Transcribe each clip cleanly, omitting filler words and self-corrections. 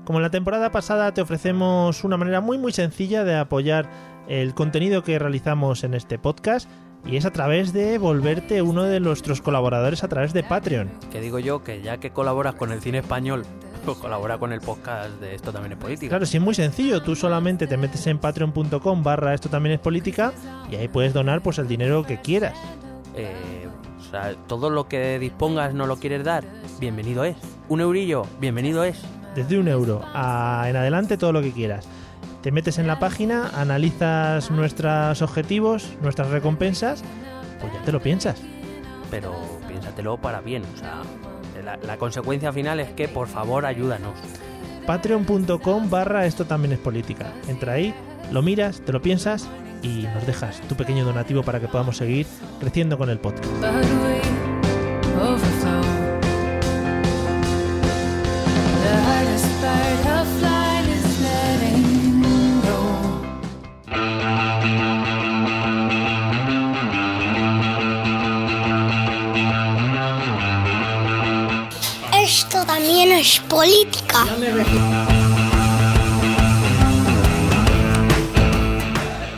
Como en la temporada pasada, te ofrecemos una manera muy sencilla de apoyar el contenido que realizamos en este podcast, y es a través de volverte uno de nuestros colaboradores a través de Patreon. Que digo yo que ya que colaboras con el cine español, pues colabora con el podcast de Esto También es Política. Claro, sí, es muy sencillo. Tú solamente te metes en patreon.com/esto también es política y ahí puedes donar pues el dinero que quieras. O sea, todo lo que dispongas no lo quieres dar, bienvenido es. Un eurillo, bienvenido es. Desde €1 en adelante, todo lo que quieras. Te metes en la página, analizas nuestros objetivos, nuestras recompensas, pues ya te lo piensas. Pero piénsatelo para bien, o sea, la consecuencia final es que por favor ayúdanos. Patreon.com/esto también es política. Entra ahí, lo miras, te lo piensas y nos dejas tu pequeño donativo para que podamos seguir creciendo con el podcast. Esto también es política.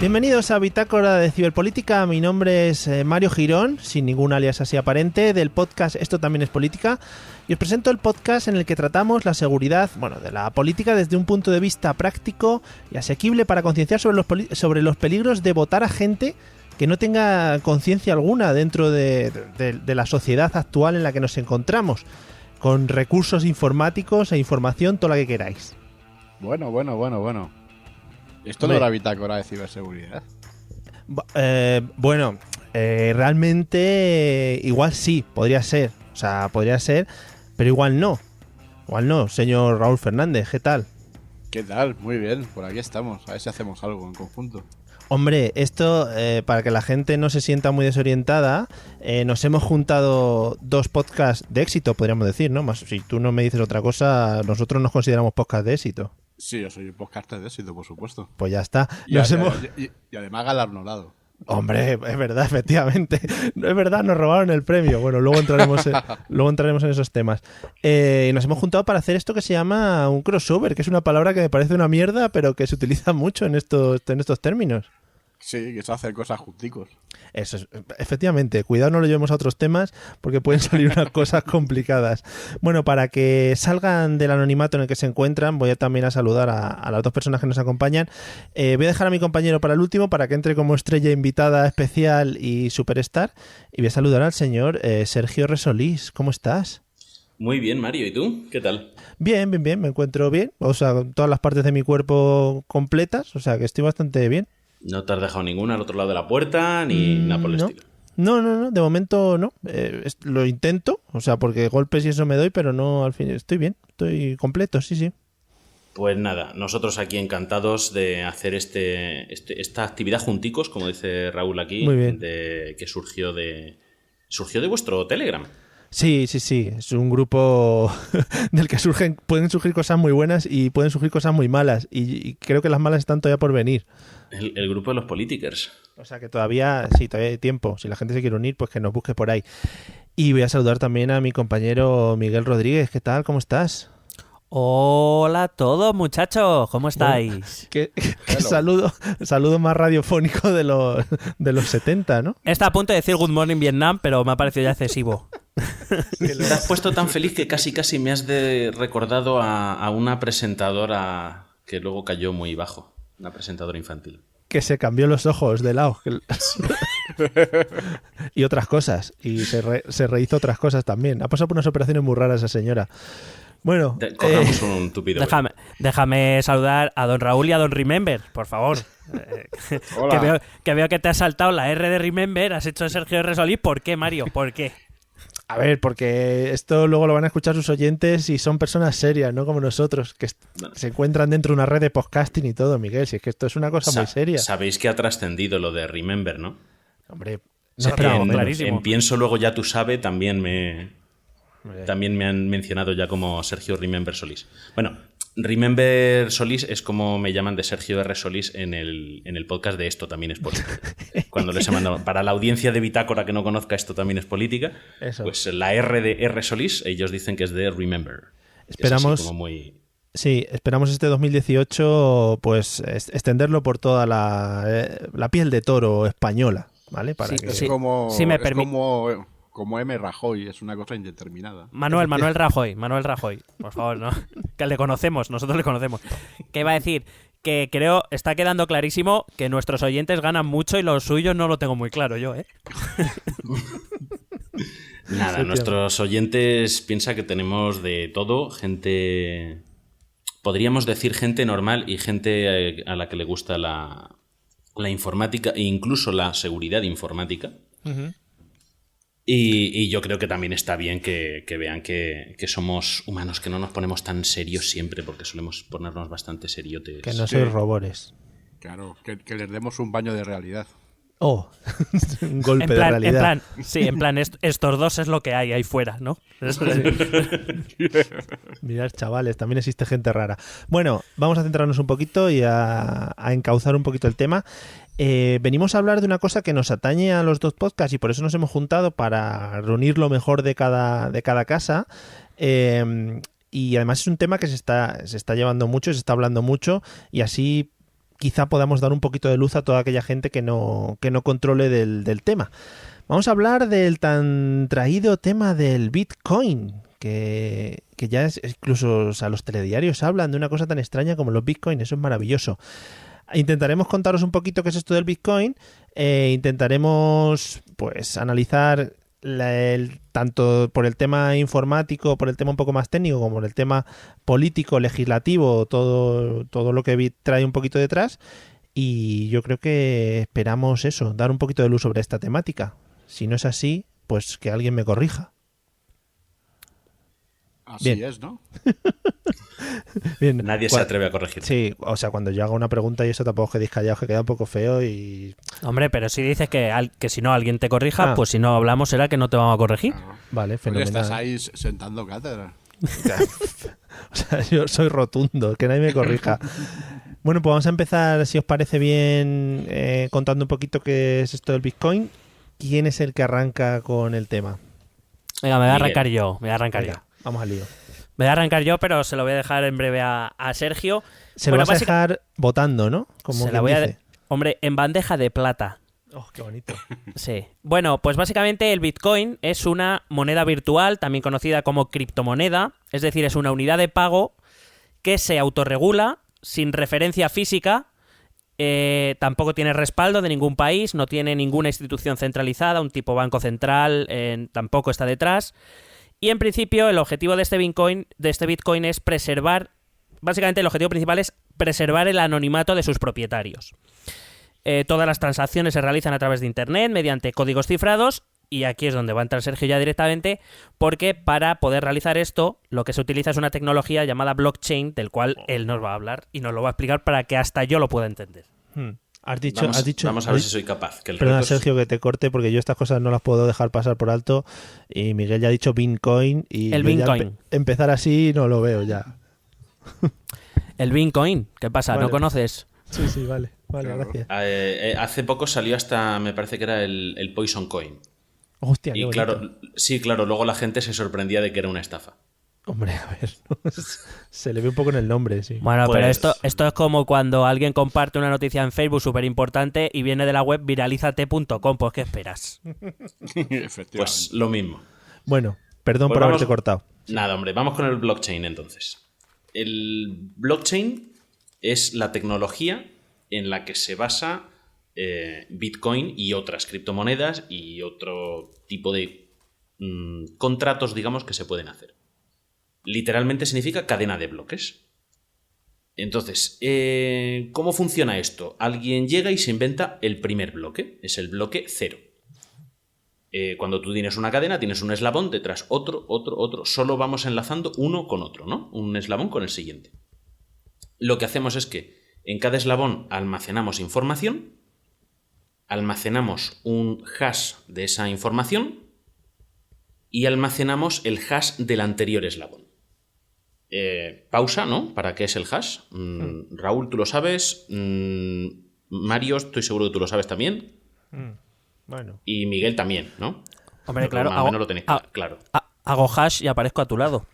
Bienvenidos a Bitácora de Ciberpolítica. Mi nombre es Mario Girón, sin ningún alias así aparente, del podcast Esto también es política, y os presento el podcast en el que tratamos la seguridad, de la política desde un punto de vista práctico y asequible para concienciar sobre los peligros de votar a gente que no tenga conciencia alguna dentro de la sociedad actual en la que nos encontramos, con recursos informáticos e información, toda la que queráis. Bueno. Esto no era bitácora de ciberseguridad. Realmente igual sí, podría ser. O sea, podría ser, pero igual no. Igual no, señor Raúl Fernández, ¿qué tal? ¿Qué tal? Muy bien, por aquí estamos. A ver si hacemos algo en conjunto. Hombre, esto, para que la gente no se sienta muy desorientada, nos hemos juntado dos podcasts de éxito, podríamos decir, ¿no? Más, si tú no me dices otra cosa, nosotros nos consideramos podcast de éxito. Sí, yo soy un podcaster de éxito, por supuesto. Pues ya está. Y además galardonado. Hombre, es verdad, efectivamente. Es verdad, nos robaron el premio. Bueno, luego entraremos en esos temas. Y nos hemos juntado para hacer esto que se llama un crossover, que es una palabra que me parece una mierda, pero que se utiliza mucho en estos términos. Sí, que es hacer cosas junticos. Eso es, efectivamente. Cuidado, no lo llevemos a otros temas porque pueden salir unas cosas complicadas. Bueno, para que salgan del anonimato en el que se encuentran, voy a también a saludar a las dos personas que nos acompañan. Voy a dejar a mi compañero para el último, para que entre como estrella invitada especial y superstar. Y voy a saludar al señor Sergio Resolís. ¿Cómo estás? Muy bien, Mario. ¿Y tú? ¿Qué tal? Bien, me encuentro bien. O sea, todas las partes de mi cuerpo completas. O sea, que estoy bastante bien. ¿No te has dejado ninguna al otro lado de la puerta ni nada por el estilo? No, de momento no. Lo intento, o sea, porque golpes y eso me doy, pero no, al fin estoy bien, estoy completo, sí. Pues nada, nosotros aquí encantados de hacer esta actividad junticos, como dice Raúl aquí, muy bien. Que surgió de vuestro Telegram. Sí, es un grupo del que pueden surgir cosas muy buenas y pueden surgir cosas muy malas, y creo que las malas están todavía por venir. El grupo de los politikers. O sea que todavía hay tiempo. Si la gente se quiere unir, pues que nos busque por ahí. Y voy a saludar también a mi compañero Miguel Rodríguez. ¿Qué tal? ¿Cómo estás? Hola a todos, muchachos, ¿cómo estáis? Qué saludo más radiofónico de los 70, ¿no? Está a punto de decir Good Morning Vietnam, pero me ha parecido ya excesivo. Te has puesto tan feliz que casi me has recordado a una presentadora que luego cayó muy bajo. Una presentadora infantil. Que se cambió los ojos de lado. Y otras cosas. Y se rehizo otras cosas también. Ha pasado por unas operaciones muy raras esa señora. Bueno. Corramos un tupido. Déjame saludar a don Raúl y a don Remember, por favor. Hola. Que veo que te has saltado la R de Remember, has hecho Sergio Resolís. ¿Por qué, Mario? ¿Por qué? A ver, porque esto luego lo van a escuchar sus oyentes y son personas serias, no como nosotros, que se encuentran dentro de una red de podcasting y todo, Miguel. Si es que esto es una cosa muy seria. Sabéis que ha trascendido lo de Remember, ¿no? Hombre, no, clarísimo. En Pienso Luego Ya Tú Sabes también me han mencionado ya como Sergio Remember Solís. Bueno, Remember Solís es como me llaman de Sergio R. Solís en el podcast de Esto También es Política. Cuando les he mandado, para la audiencia de Bitácora que no conozca Esto También es Política, eso. Pues la R de R. Solís, ellos dicen que es de Remember. Esperamos, es como muy... Sí, esperamos este 2018 pues extenderlo por toda la piel de toro española, ¿vale? Para Sí, que... sí. Como, Sí, me es permi- como M. Rajoy, es una cosa indeterminada. Manuel Rajoy, por favor, ¿no? Que le conocemos, nosotros le conocemos. ¿Qué iba a decir? Que creo, está quedando clarísimo que nuestros oyentes ganan mucho y los suyos no lo tengo muy claro yo, ¿eh? Nada, nuestros oyentes piensan que tenemos de todo, gente... Podríamos decir gente normal y gente a la que le gusta la informática e incluso la seguridad informática. Ujú. Y yo creo que también está bien que vean que somos humanos, que no nos ponemos tan serios siempre, porque solemos ponernos bastante seriotes. Que no Sí. sois robores. Claro, que les demos un baño de realidad. Oh, un golpe de realidad. En plan, estos dos es lo que hay ahí fuera, ¿no? Mirad, chavales, también existe gente rara. Bueno, vamos a centrarnos un poquito y a encauzar un poquito el tema. Venimos a hablar de una cosa que nos atañe a los dos podcasts y por eso nos hemos juntado para reunir lo mejor de cada casa. Y además es un tema que se está llevando mucho, se está hablando mucho y así quizá podamos dar un poquito de luz a toda aquella gente que no controle del tema. Vamos a hablar del tan traído tema del Bitcoin, que ya es incluso, o sea, los telediarios hablan de una cosa tan extraña como los Bitcoin, eso es maravilloso. Intentaremos contaros un poquito qué es esto del Bitcoin, intentaremos pues analizar tanto por el tema informático, por el tema un poco más técnico, como por el tema político, legislativo, todo lo que trae un poquito detrás. Y yo creo que esperamos eso, dar un poquito de luz sobre esta temática. Si no es así, pues que alguien me corrija. Así Bien. es, ¿no? Bien. Nadie se atreve a corregir. Sí, o sea, cuando yo haga una pregunta y eso tampoco quedéis callados, que queda un poco feo y... Hombre, pero si dices que si no alguien te corrija, Ah. pues si no hablamos será que no te vamos a corregir. Vale, Porque fenomenal. estás ahí sentando cátedra. O sea, yo soy rotundo, que nadie me corrija. Bueno, pues vamos a empezar, si os parece bien, contando un poquito qué es esto del Bitcoin. ¿Quién es el que arranca con el tema? Venga, me voy a Miguel. arrancar yo. Venga, vamos al lío. Me voy a arrancar yo, pero se lo voy a dejar en breve a Sergio. Se Bueno, lo vas a básica- dejar votando, ¿no? Como Se la quien voy a... dice. Hombre, en bandeja de plata. Oh, qué bonito. Sí. Bueno, pues básicamente el Bitcoin es una moneda virtual, también conocida como criptomoneda, es decir, es una unidad de pago que se autorregula sin referencia física, tampoco tiene respaldo de ningún país, no tiene ninguna institución centralizada, un tipo banco central tampoco está detrás. Y en principio el objetivo de este Bitcoin es preservar, básicamente el objetivo principal es preservar el anonimato de sus propietarios. Todas las transacciones se realizan a través de Internet mediante códigos cifrados y aquí es donde va a entrar Sergio ya directamente porque para poder realizar esto lo que se utiliza es una tecnología llamada blockchain del cual él nos va a hablar y nos lo va a explicar para que hasta yo lo pueda entender. Has dicho, Vamos a ver si soy capaz. Que el Perdona, reto es- Sergio, que te corte porque yo estas cosas no las puedo dejar pasar por alto y Miguel ya ha dicho Bitcoin y El yo ya Bitcoin. empezar así no lo veo ya. El Bitcoin, ¿qué pasa? Vale. ¿No conoces? Sí, vale, Claro. gracias. hace poco salió hasta, me parece que era el Poison Coin. Hostia, qué Y bonito. claro, sí, claro, luego la gente se sorprendía de que era una estafa. Hombre, a ver, ¿no? Se le ve un poco en el nombre, sí. Bueno, pero Pues- esto es como cuando alguien comparte una noticia en Facebook súper importante y viene de la web viralizate.com, pues ¿qué esperas? Efectivamente. Pues lo mismo. Bueno, perdón Pues por vamos- haberte cortado. Nada, hombre, vamos con el blockchain entonces. El blockchain es la tecnología en la que se basa Bitcoin y otras criptomonedas y otro tipo de contratos, digamos, que se pueden hacer. Literalmente significa cadena de bloques. Entonces, ¿cómo funciona esto? Alguien llega y se inventa el primer bloque, es el bloque 0. Cuando tú tienes una cadena, tienes un eslabón, detrás otro, solo vamos enlazando uno con otro, ¿no? Un eslabón con el siguiente. Lo que hacemos es que en cada eslabón almacenamos información, almacenamos un hash de esa información y almacenamos el hash del anterior eslabón. Pausa, ¿no? ¿Para qué es el hash? Raúl, ¿tú lo sabes? Mario, estoy seguro que tú lo sabes también. Bueno, Y Miguel también, ¿no? Hombre, claro, Más o menos lo tenéis claro. hago hash y aparezco a tu lado.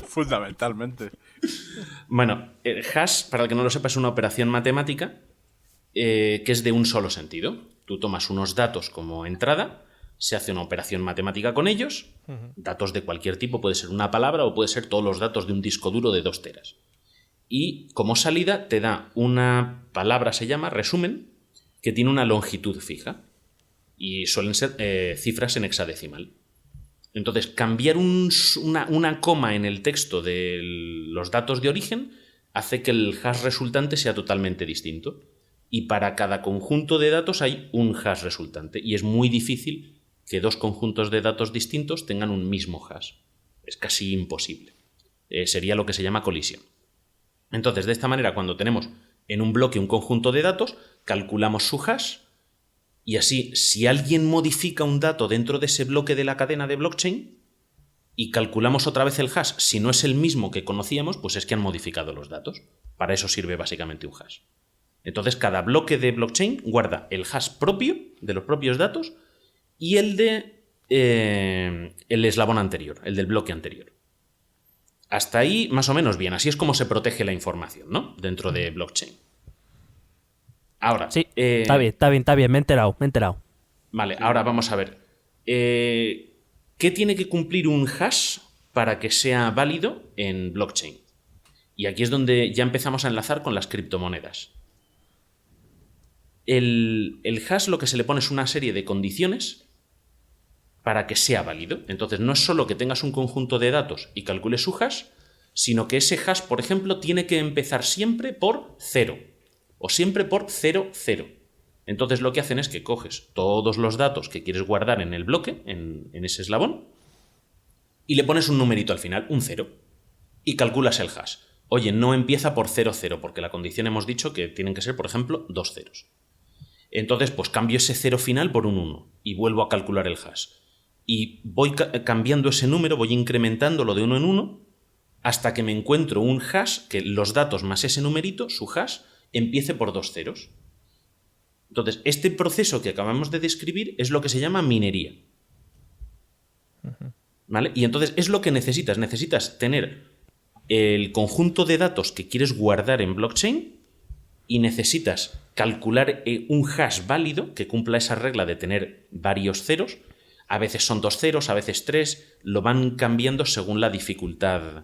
Fundamentalmente. Bueno, el hash, para el que no lo sepa, es una operación matemática que es de un solo sentido. Tú tomas unos datos como entrada, se hace una operación matemática con ellos, datos de cualquier tipo, puede ser una palabra o puede ser todos los datos de un disco duro de 2 teras. Y como salida te da una palabra, se llama resumen, que tiene una longitud fija y suelen ser cifras en hexadecimal. Entonces, cambiar una coma en el texto de los datos de origen hace que el hash resultante sea totalmente distinto. Y para cada conjunto de datos hay un hash resultante. Y es muy difícil que 2 conjuntos de datos distintos tengan un mismo hash. Es casi imposible. Sería lo que se llama colisión. Entonces, de esta manera, cuando tenemos en un bloque un conjunto de datos, calculamos su hash. Y así, si alguien modifica un dato dentro de ese bloque de la cadena de blockchain y calculamos otra vez el hash, si no es el mismo que conocíamos, pues es que han modificado los datos. Para eso sirve básicamente un hash. Entonces, cada bloque de blockchain guarda el hash propio de los propios datos y el de el eslabón anterior, el del bloque anterior. Hasta ahí, más o menos bien. Así es como se protege la información, ¿no? Dentro de blockchain. Ahora. Sí, está bien, me he enterado. Vale, ahora vamos a ver. ¿Qué tiene que cumplir un hash para que sea válido en blockchain? Y aquí es donde ya empezamos a enlazar con las criptomonedas. El hash lo que se le pone es una serie de condiciones para que sea válido. Entonces no es solo que tengas un conjunto de datos y calcules su hash, sino que ese hash, por ejemplo, tiene que empezar siempre por 0 o siempre por 0, 0. Entonces lo que hacen es que coges todos los datos que quieres guardar en el bloque, en ese eslabón, y le pones un numerito al final, un 0, y calculas el hash. Oye, no empieza por 0, 0, porque la condición hemos dicho que tienen que ser, por ejemplo, 2 ceros. Entonces, pues cambio ese 0 final por un 1 y vuelvo a calcular el hash. Y voy cambiando ese número, voy incrementándolo de 1 en 1 hasta que me encuentro un hash que los datos más ese numerito, su hash, empiece por 2 ceros. Entonces, este proceso que acabamos de describir es lo que se llama minería. ¿Vale? Y entonces es lo que necesitas. Necesitas tener el conjunto de datos que quieres guardar en blockchain y necesitas calcular un hash válido que cumpla esa regla de tener varios ceros. A veces son 2 ceros, a veces 3. Lo van cambiando según la dificultad.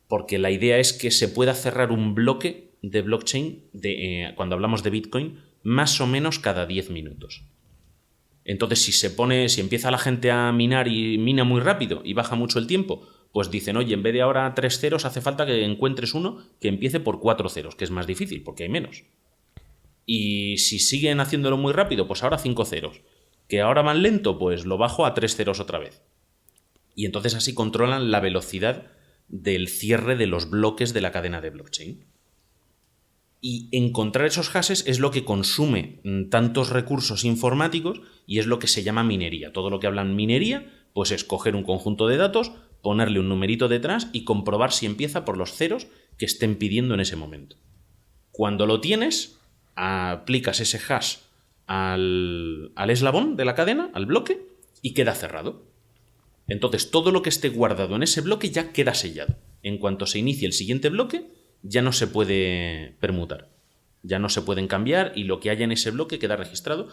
Porque la idea es que se pueda cerrar un bloque de blockchain, cuando hablamos de Bitcoin, más o menos cada 10 minutos. Entonces, si empieza la gente a minar y mina muy rápido y baja mucho el tiempo, pues dicen, oye, en vez de ahora 3 ceros, hace falta que encuentres uno que empiece por 4 ceros, que es más difícil, porque hay menos. Y si siguen haciéndolo muy rápido, pues ahora 5 ceros. Que ahora van lento, pues lo bajo a 3 ceros otra vez. Y entonces así controlan la velocidad del cierre de los bloques de la cadena de blockchain. Y encontrar esos hashes es lo que consume tantos recursos informáticos y es lo que se llama minería. Todo lo que hablan minería, pues es coger un conjunto de datos, ponerle un numerito detrás y comprobar si empieza por los ceros que estén pidiendo en ese momento. Cuando lo tienes, aplicas ese hash al eslabón de la cadena, al bloque, y queda cerrado. Entonces todo lo que esté guardado en ese bloque ya queda sellado. En cuanto se inicie el siguiente bloque, ya no se puede permutar, ya no se pueden cambiar y lo que haya en ese bloque queda registrado.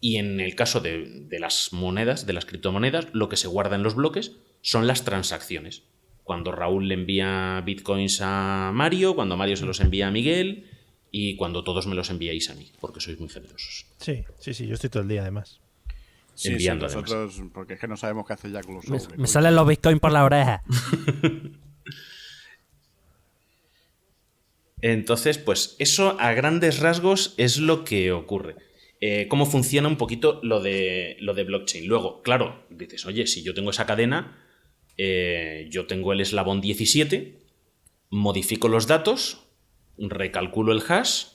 Y en el caso de las monedas, de las criptomonedas, lo que se guarda en los bloques son las transacciones. Cuando Raúl le envía bitcoins a Mario, cuando Mario se los envía a Miguel y cuando todos me los enviáis a mí, porque sois muy generosos. Sí, yo estoy todo el día además. Enviando nosotros, además. Porque es que no sabemos qué hacer ya con los Me salen los bitcoins por la oreja. Entonces, pues eso a grandes rasgos es lo que ocurre. Cómo funciona un poquito lo de blockchain. Luego, claro, dices, oye, si yo tengo esa cadena, yo tengo el eslabón 17, modifico los datos, recalculo el hash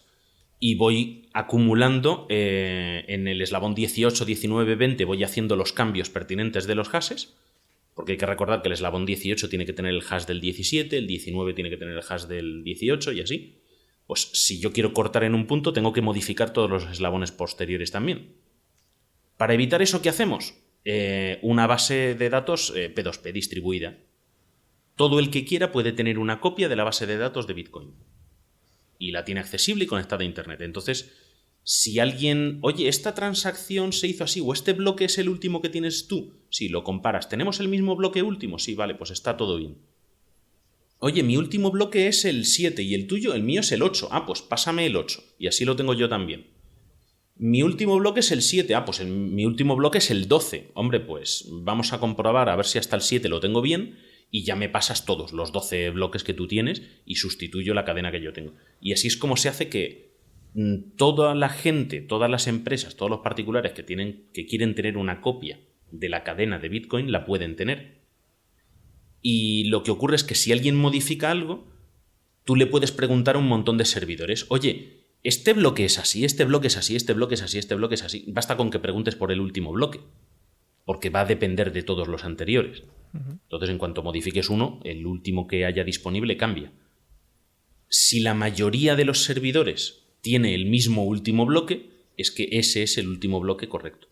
y voy acumulando en el eslabón 18, 19, 20, voy haciendo los cambios pertinentes de los hashes. Porque hay que recordar que el eslabón 18 tiene que tener el hash del 17, el 19 tiene que tener el hash del 18 y así. Pues si yo quiero cortar en un punto, tengo que modificar todos los eslabones posteriores también. Para evitar eso, ¿qué hacemos? una base de datos P2P distribuida. Todo el que quiera puede tener una copia de la base de datos de Bitcoin. Y la tiene accesible y conectada a Internet. Entonces, si alguien, oye, esta transacción se hizo así, o este bloque es el último que tienes tú, sí, lo comparas. ¿Tenemos el mismo bloque último? Sí, vale, pues está todo bien. Oye, mi último bloque es el 7 y el tuyo, el mío es el 8. Ah, pues pásame el 8 y así lo tengo yo también. Mi último bloque es el 7. Ah, pues mi último bloque es el 12. Hombre, pues vamos a comprobar a ver si hasta el 7 lo tengo bien y ya me pasas todos los 12 bloques que tú tienes y sustituyo la cadena que yo tengo. Y así es como se hace que toda la gente, todas las empresas, todos los particulares que quieren tener una copia de la cadena de Bitcoin la pueden tener. Y lo que ocurre es que si alguien modifica algo, tú le puedes preguntar a un montón de servidores, oye, este bloque es así, este bloque es así, este bloque es así, este bloque es así. Basta con que preguntes por el último bloque, porque va a depender de todos los anteriores. Entonces, en cuanto modifiques uno, el último que haya disponible cambia. Si la mayoría de los servidores tiene el mismo último bloque, es que ese es el último bloque correcto.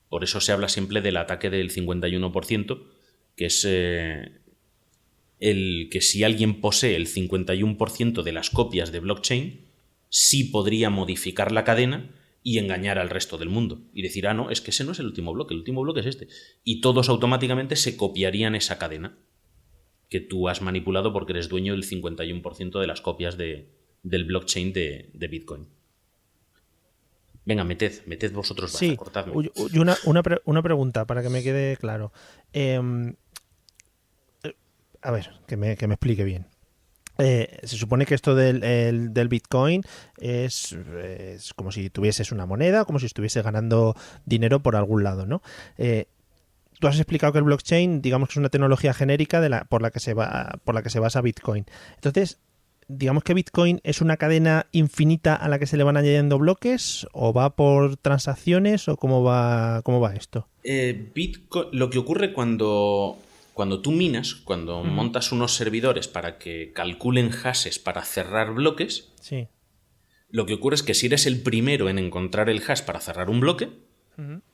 Por eso se habla siempre del ataque del 51%, que es el que si alguien posee el 51% de las copias de blockchain, sí podría modificar la cadena y engañar al resto del mundo. Y decir, ah, no, es que ese no es el último bloque es este. Y todos automáticamente se copiarían esa cadena que tú has manipulado porque eres dueño del 51% de las copias del blockchain de Bitcoin. Venga, meted vosotros, sí, cortadme. Y una pregunta para que me quede claro. A ver, que me explique bien. Se supone que esto del Bitcoin es como si tuvieses una moneda, como si estuvieses ganando dinero por algún lado, ¿no? Tú has explicado que el blockchain, digamos que es una tecnología genérica por la que se basa Bitcoin. Entonces, digamos que Bitcoin es una cadena infinita a la que se le van añadiendo bloques, o va por transacciones, o cómo va esto. Bitcoin, lo que ocurre cuando tú minas, cuando montas unos servidores para que calculen hashes para cerrar bloques, sí. Lo que ocurre es que si eres el primero en encontrar el hash para cerrar un bloque,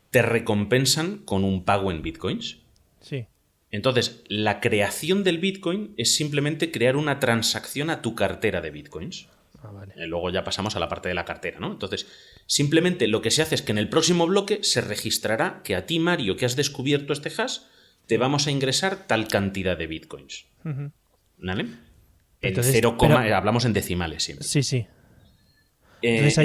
te recompensan con un pago en bitcoins. Sí. Entonces, la creación del Bitcoin es simplemente crear una transacción a tu cartera de bitcoins. Ah, vale. Luego ya pasamos a la parte de la cartera, ¿no? Entonces, simplemente lo que se hace es que en el próximo bloque se registrará que a ti, Mario, que has descubierto este hash, te vamos a ingresar tal cantidad de bitcoins. ¿Vale? Entonces, hablamos en decimales siempre. Sí. Entonces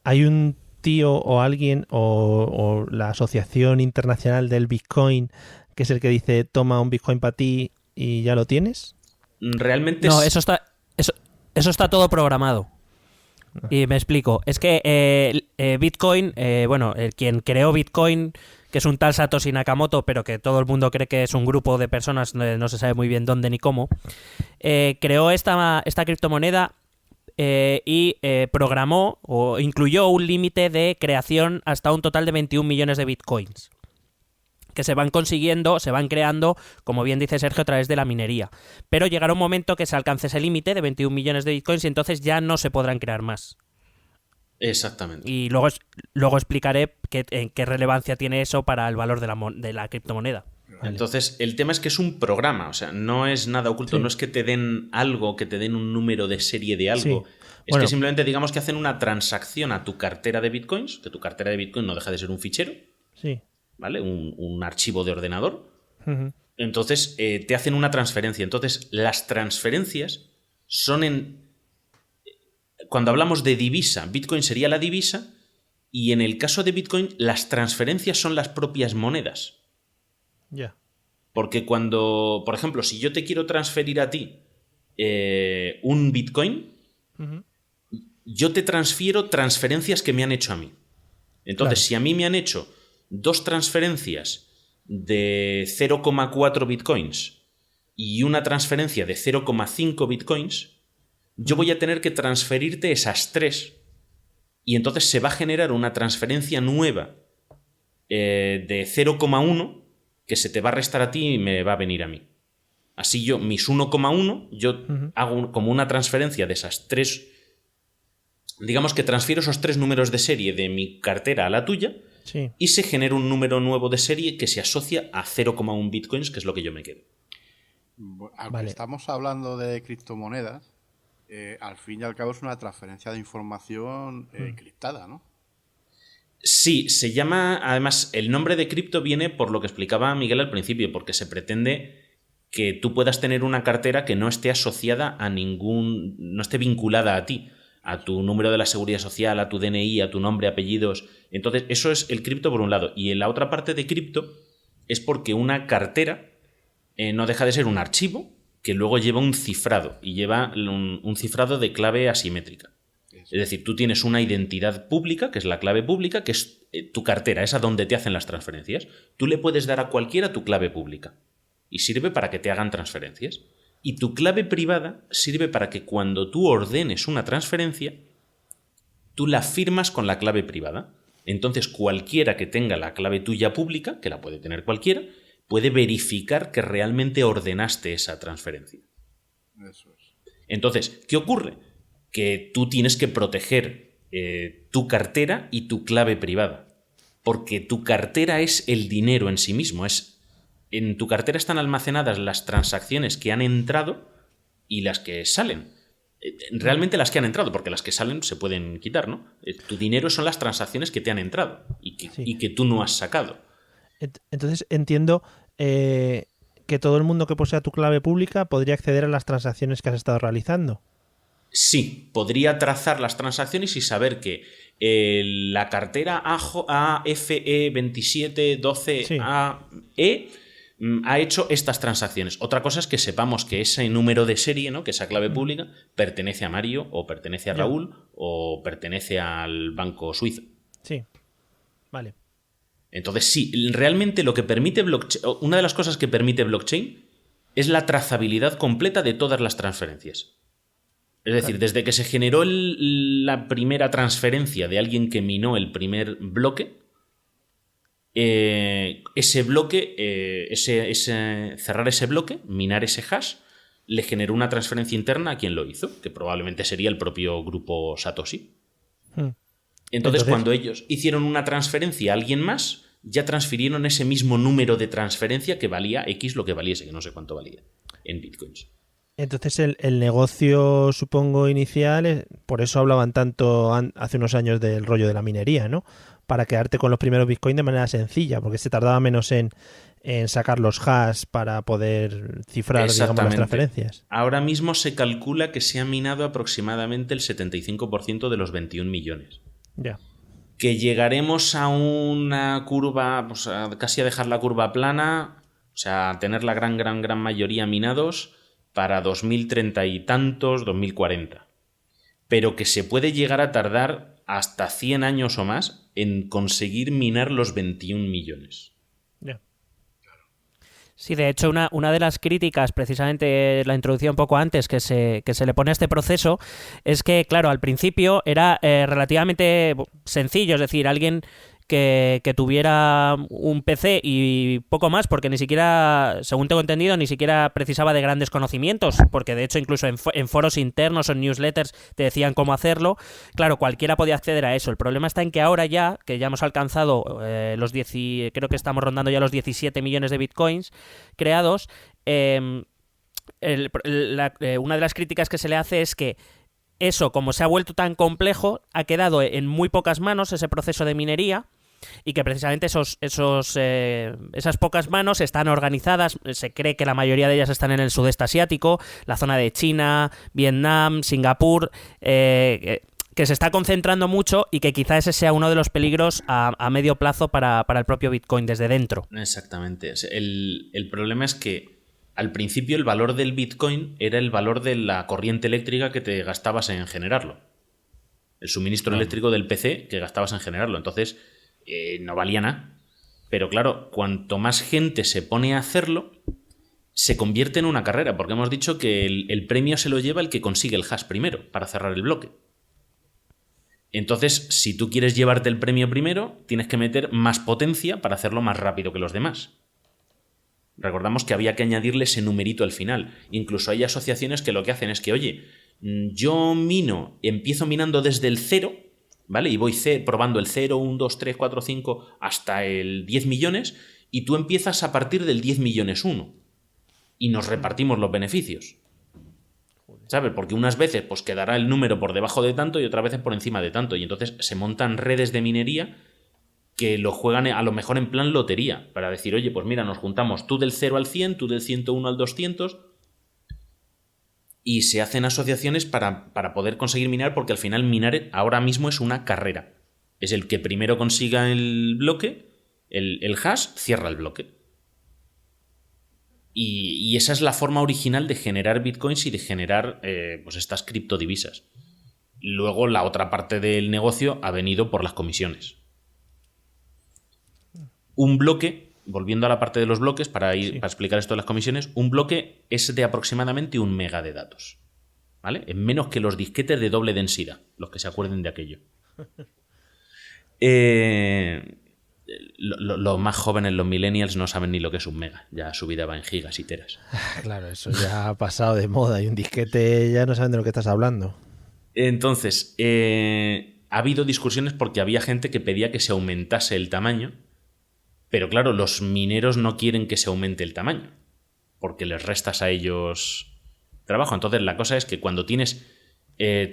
hay un tío o alguien o la Asociación Internacional del Bitcoin que es el que dice toma un Bitcoin para ti y ya lo tienes. Realmente no, eso está todo programado. Y me explico. Es que Bitcoin, quien creó Bitcoin, que es un tal Satoshi Nakamoto, pero que todo el mundo cree que es un grupo de personas, no se sabe muy bien dónde ni cómo, creó esta criptomoneda y programó o incluyó un límite de creación hasta un total de 21 millones de Bitcoins, que se van creando, como bien dice Sergio, a través de la minería. Pero llegará un momento que se alcance ese límite de 21 millones de Bitcoins y entonces ya no se podrán crear más. Exactamente. Y luego explicaré qué relevancia tiene eso para el valor de la criptomoneda. Vale. Entonces, el tema es que es un programa, o sea, no es nada oculto, sí. No es que te den algo, que te den un número de serie de algo. Sí. Es que simplemente digamos que hacen una transacción a tu cartera de bitcoins, que tu cartera de bitcoin no deja de ser un fichero, sí. ¿Vale? Un archivo de ordenador. Entonces, te hacen una transferencia. Entonces, las transferencias son cuando hablamos de divisa, Bitcoin sería la divisa, y en el caso de Bitcoin, las transferencias son las propias monedas. Ya. Yeah. Porque cuando, por ejemplo, si yo te quiero transferir a ti un Bitcoin, yo te transfiero transferencias que me han hecho a mí. Entonces, si a mí me han hecho 2 transferencias de 0,4 Bitcoins y una transferencia de 0,5 Bitcoins, yo voy a tener que transferirte esas 3. Y entonces se va a generar una transferencia nueva de 0,1 que se te va a restar a ti y me va a venir a mí. Así yo, mis 1,1, yo hago como una transferencia de esas 3. Digamos que transfiero esos 3 números de serie de mi cartera a la tuya, Sí. y se genera un número nuevo de serie que se asocia a 0,1 bitcoins, que es lo que yo me quedo. Aunque Vale. estamos hablando de criptomonedas, al fin y al cabo es una transferencia de información criptada, ¿no? Sí, se llama, además, el nombre de cripto viene por lo que explicaba Miguel al principio, porque se pretende que tú puedas tener una cartera que no esté asociada a no esté vinculada a ti, a tu número de la seguridad social, a tu DNI, a tu nombre, apellidos. Entonces, eso es el cripto por un lado. Y en la otra parte de cripto es porque una cartera no deja de ser un archivo que luego lleva un cifrado, y lleva un cifrado de clave asimétrica. Es decir, tú tienes una identidad pública, que es la clave pública, que es tu cartera, es a donde te hacen las transferencias. Tú le puedes dar a cualquiera tu clave pública y sirve para que te hagan transferencias. Y tu clave privada sirve para que cuando tú ordenes una transferencia, tú la firmas con la clave privada. Entonces, cualquiera que tenga la clave tuya pública, que la puede tener cualquiera, puede verificar que realmente ordenaste esa transferencia. Eso es. Entonces, ¿qué ocurre? Que tú tienes que proteger tu cartera y tu clave privada, porque tu cartera es el dinero en sí mismo. En tu cartera están almacenadas las transacciones que han entrado y las que salen. Realmente las que han entrado, porque las que salen se pueden quitar, ¿no? Tu dinero son las transacciones que te han entrado y que tú no has sacado. Entonces entiendo que todo el mundo que posea tu clave pública podría acceder a las transacciones que has estado realizando. Sí, podría trazar las transacciones y saber que la cartera AFE2712AE ha hecho estas transacciones. Otra cosa es que sepamos que ese número de serie, ¿no? Que esa clave pública pertenece a Mario, o pertenece a Raúl, o pertenece al banco suizo. Sí, vale. Entonces sí, realmente lo que permite blockchain, una de las cosas que permite blockchain es la trazabilidad completa de todas las transferencias. Es decir, desde que se generó la primera transferencia de alguien que minó el primer bloque, ese bloque, cerrar ese bloque, minar ese hash, le generó una transferencia interna a quien lo hizo, que probablemente sería el propio grupo Satoshi. Entonces, cuando ellos hicieron una transferencia a alguien más, ya transfirieron ese mismo número de transferencia que valía X lo que valiese, que no sé cuánto valía en bitcoins. Entonces el negocio, supongo, inicial, por eso hablaban tanto hace unos años del rollo de la minería, ¿no? Para quedarte con los primeros bitcoins de manera sencilla, porque se tardaba menos en sacar los hash para poder cifrar, digamos, las transferencias. Ahora mismo se calcula que se ha minado aproximadamente el 75% de los 21 millones. Ya. Que llegaremos a una curva, pues casi a dejar la curva plana, o sea, a tener la gran mayoría minados para 2030 y tantos, 2040. Pero que se puede llegar a tardar hasta 100 años o más en conseguir minar los 21 millones. Ya. Sí, de hecho, una de las críticas, precisamente la introducción un poco antes, que se le pone a este proceso, es que, claro, al principio era relativamente sencillo, es decir, alguien que tuviera un PC y poco más, porque ni siquiera, según tengo entendido, ni siquiera precisaba de grandes conocimientos, porque de hecho incluso en foros internos o en newsletters te decían cómo hacerlo. Claro, cualquiera podía acceder a eso. El problema está en que ahora ya, que ya hemos alcanzado creo que estamos rondando ya los 17 millones de bitcoins creados, una de las críticas que se le hace es que eso, como se ha vuelto tan complejo, ha quedado en muy pocas manos ese proceso de minería, y que precisamente esas pocas manos están organizadas. Se cree que la mayoría de ellas están en el sudeste asiático, la zona de China, Vietnam, Singapur, que se está concentrando mucho, y que quizá ese sea uno de los peligros a medio plazo para el propio Bitcoin desde dentro. Exactamente. El problema es que al principio el valor del Bitcoin era el valor de la corriente eléctrica que te gastabas en generarlo. El suministro eléctrico del PC que gastabas en generarlo. Entonces no valía nada. Pero claro, cuanto más gente se pone a hacerlo, se convierte en una carrera, porque hemos dicho que el premio se lo lleva el que consigue el hash primero para cerrar el bloque. Entonces, si tú quieres llevarte el premio primero, tienes que meter más potencia para hacerlo más rápido que los demás. Recordamos que había que añadirle ese numerito al final. Incluso hay asociaciones que lo que hacen es que, oye, yo empiezo minando desde el 0, ¿vale? Y voy probando el 0, 1, 2, 3, 4, 5 hasta el 10 millones y tú empiezas a partir del 10 millones 1 y nos repartimos los beneficios. ¿Sabes? Porque unas veces pues quedará el número por debajo de tanto y otras veces por encima de tanto. Y entonces se montan redes de minería que lo juegan a lo mejor en plan lotería. Para decir, oye, pues mira, nos juntamos tú del 0 al 100, tú del 101 al 200. Y se hacen asociaciones para poder conseguir minar, porque al final minar ahora mismo es una carrera. Es el que primero consiga el bloque, el hash, cierra el bloque. Y esa es la forma original de generar bitcoins y de generar pues estas criptodivisas. Luego la otra parte del negocio ha venido por las comisiones. Un bloque, volviendo a la parte de los bloques, para explicar esto de las comisiones, un bloque es de aproximadamente 1 mega de datos. ¿Vale? Es menos que los disquetes de doble densidad, los que se acuerden de aquello. Los más jóvenes, los millennials, no saben ni lo que es 1 mega. Ya su vida va en gigas y teras. Claro, eso ya ha pasado de moda y un disquete ya no saben de lo que estás hablando. Entonces, ha habido discusiones porque había gente que pedía que se aumentase el tamaño, pero claro, los mineros no quieren que se aumente el tamaño porque les restas a ellos trabajo. Entonces, la cosa es que cuando tienes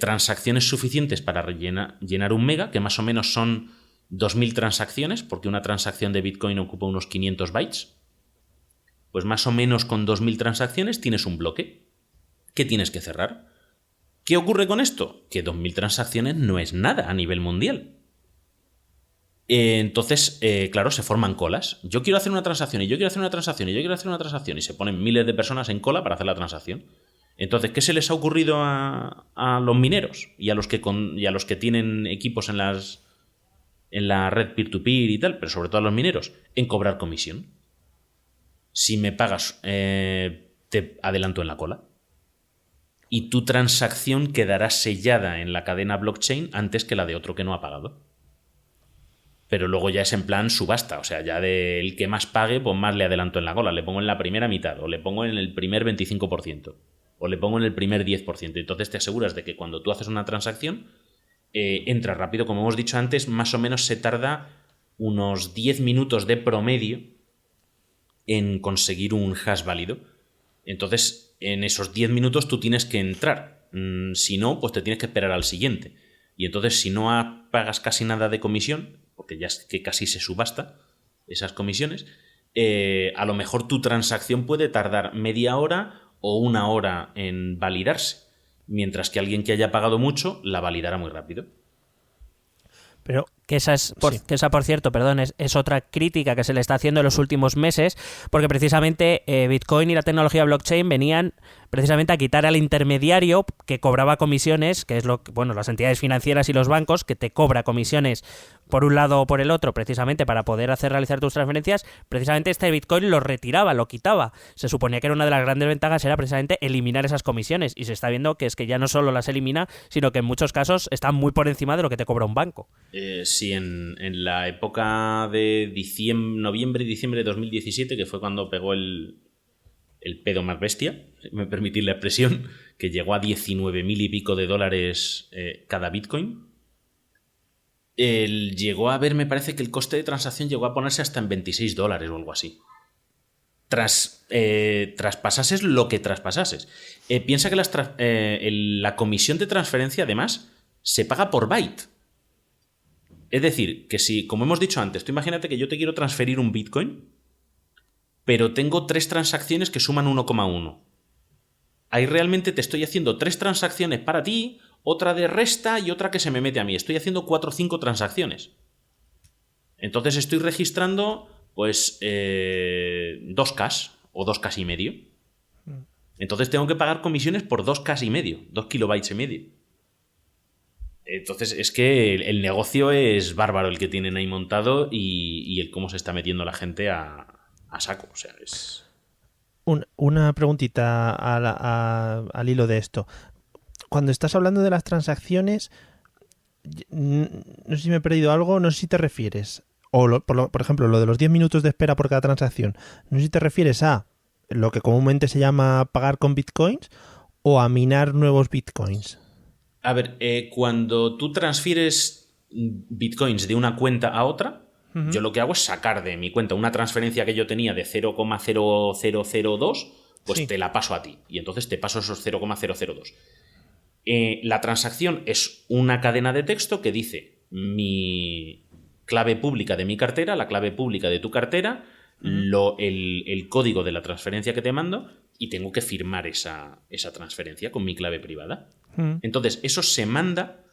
transacciones suficientes para llenar 1 mega, que más o menos son 2.000 transacciones, porque una transacción de Bitcoin ocupa unos 500 bytes, pues más o menos con 2.000 transacciones tienes un bloque que tienes que cerrar. ¿Qué ocurre con esto? Que 2.000 transacciones no es nada a nivel mundial. Entonces, claro, se forman colas. Yo quiero hacer una transacción y yo quiero hacer una transacción y yo quiero hacer una transacción y se ponen miles de personas en cola para hacer la transacción. Entonces, ¿qué se les ha ocurrido a los mineros y a los que tienen equipos en la red peer-to-peer y tal, pero sobre todo a los mineros? En cobrar comisión. Si me pagas, te adelanto en la cola. Y tu transacción quedará sellada en la cadena blockchain antes que la de otro que no ha pagado. Pero luego ya es en plan subasta, o sea, ya del que más pague, pues más le adelanto en la cola. Le pongo en la primera mitad, o le pongo en el primer 25%, o le pongo en el primer 10%. Entonces te aseguras de que cuando tú haces una transacción, entra rápido. Como hemos dicho antes, más o menos se tarda unos 10 minutos de promedio en conseguir un hash válido. Entonces, en esos 10 minutos tú tienes que entrar. Si no, pues te tienes que esperar al siguiente. Y entonces, si no pagas casi nada de comisión, porque ya es que casi se subasta esas comisiones, a lo mejor tu transacción puede tardar media hora o 1 hora en validarse. Mientras que alguien que haya pagado mucho la validará muy rápido. Pero que esa, por cierto, perdón, es otra crítica que se le está haciendo en los últimos meses, porque precisamente Bitcoin y la tecnología blockchain venían precisamente a quitar al intermediario que cobraba comisiones, que es las entidades financieras y los bancos, que te cobra comisiones por un lado o por el otro, precisamente para poder realizar tus transferencias. Precisamente este Bitcoin lo retiraba, lo quitaba. Se suponía que era una de las grandes ventajas era precisamente eliminar esas comisiones, y se está viendo que es que ya no solo las elimina, sino que en muchos casos están muy por encima de lo que te cobra un banco. Sí, en la época de noviembre y diciembre de 2017, que fue cuando pegó el pedo más bestia, me permitís la expresión, que llegó a 19.000 y pico de dólares cada Bitcoin. Llegó a ver, me parece que el coste de transacción llegó a ponerse hasta en $26 o algo así. Traspasases lo que traspasases. Piensa que la comisión de transferencia, además, se paga por byte. Es decir, que si, como hemos dicho antes, tú imagínate que yo te quiero transferir un Bitcoin, pero tengo 3 transacciones que suman 1,1. Ahí realmente te estoy haciendo 3 transacciones para ti, otra de resta y otra que se me mete a mí. Estoy haciendo 4 o 5 transacciones. Entonces estoy registrando, pues, 2K o 2K y medio. Entonces tengo que pagar comisiones por 2K y medio, 2 kilobytes y medio. Entonces es que el negocio es bárbaro el que tienen ahí montado y el cómo se está metiendo la gente a saco. O sea, es... Una preguntita al hilo de esto. Cuando estás hablando de las transacciones, no sé si me he perdido algo, no sé si te refieres, por ejemplo, lo de los 10 minutos de espera por cada transacción, no sé si te refieres a lo que comúnmente se llama pagar con bitcoins o a minar nuevos bitcoins. A ver, cuando tú transfieres bitcoins de una cuenta a otra, yo lo que hago es sacar de mi cuenta una transferencia que yo tenía de 0,0002, pues Sí. te la paso a ti. Y entonces te paso esos 0,002. La transacción es una cadena de texto que dice mi clave pública de mi cartera, la clave pública de tu cartera, el código de la transferencia que te mando, y tengo que firmar esa transferencia con mi clave privada. Entonces, eso se manda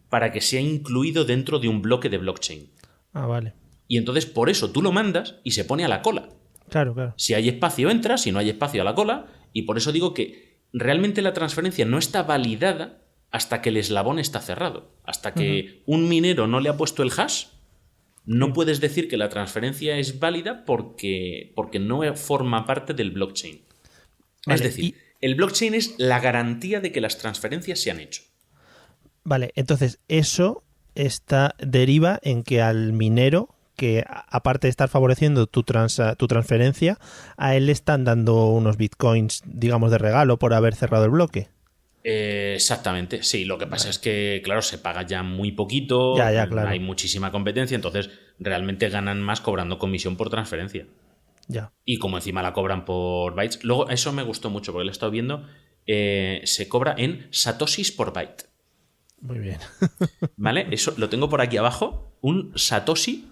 para que sea incluido dentro de un bloque de blockchain. Ah, vale. Y entonces, por eso, tú lo mandas y se pone a la cola. Claro, claro. Si hay espacio, entra, si no hay espacio, a la cola. Y por eso digo que realmente la transferencia no está validada hasta que el eslabón está cerrado. Hasta que un minero no le ha puesto el hash, no puedes decir que la transferencia es válida porque no forma parte del blockchain. Vale, Es decir, el blockchain es la garantía de que las transferencias se han hecho. Vale, entonces eso deriva en que al minero, que aparte de estar favoreciendo tu transferencia, a él le están dando unos bitcoins, digamos, de regalo por haber cerrado el bloque. Exactamente, sí. Lo que pasa es que, claro, se paga ya muy poquito, Ya, claro. hay muchísima competencia, entonces realmente ganan más cobrando comisión por transferencia. Ya. Y como encima la cobran por bytes. Luego, eso me gustó mucho porque lo he estado viendo. Se cobra en satoshis por byte. Muy bien. ¿Vale? Eso lo tengo por aquí abajo. Un satoshi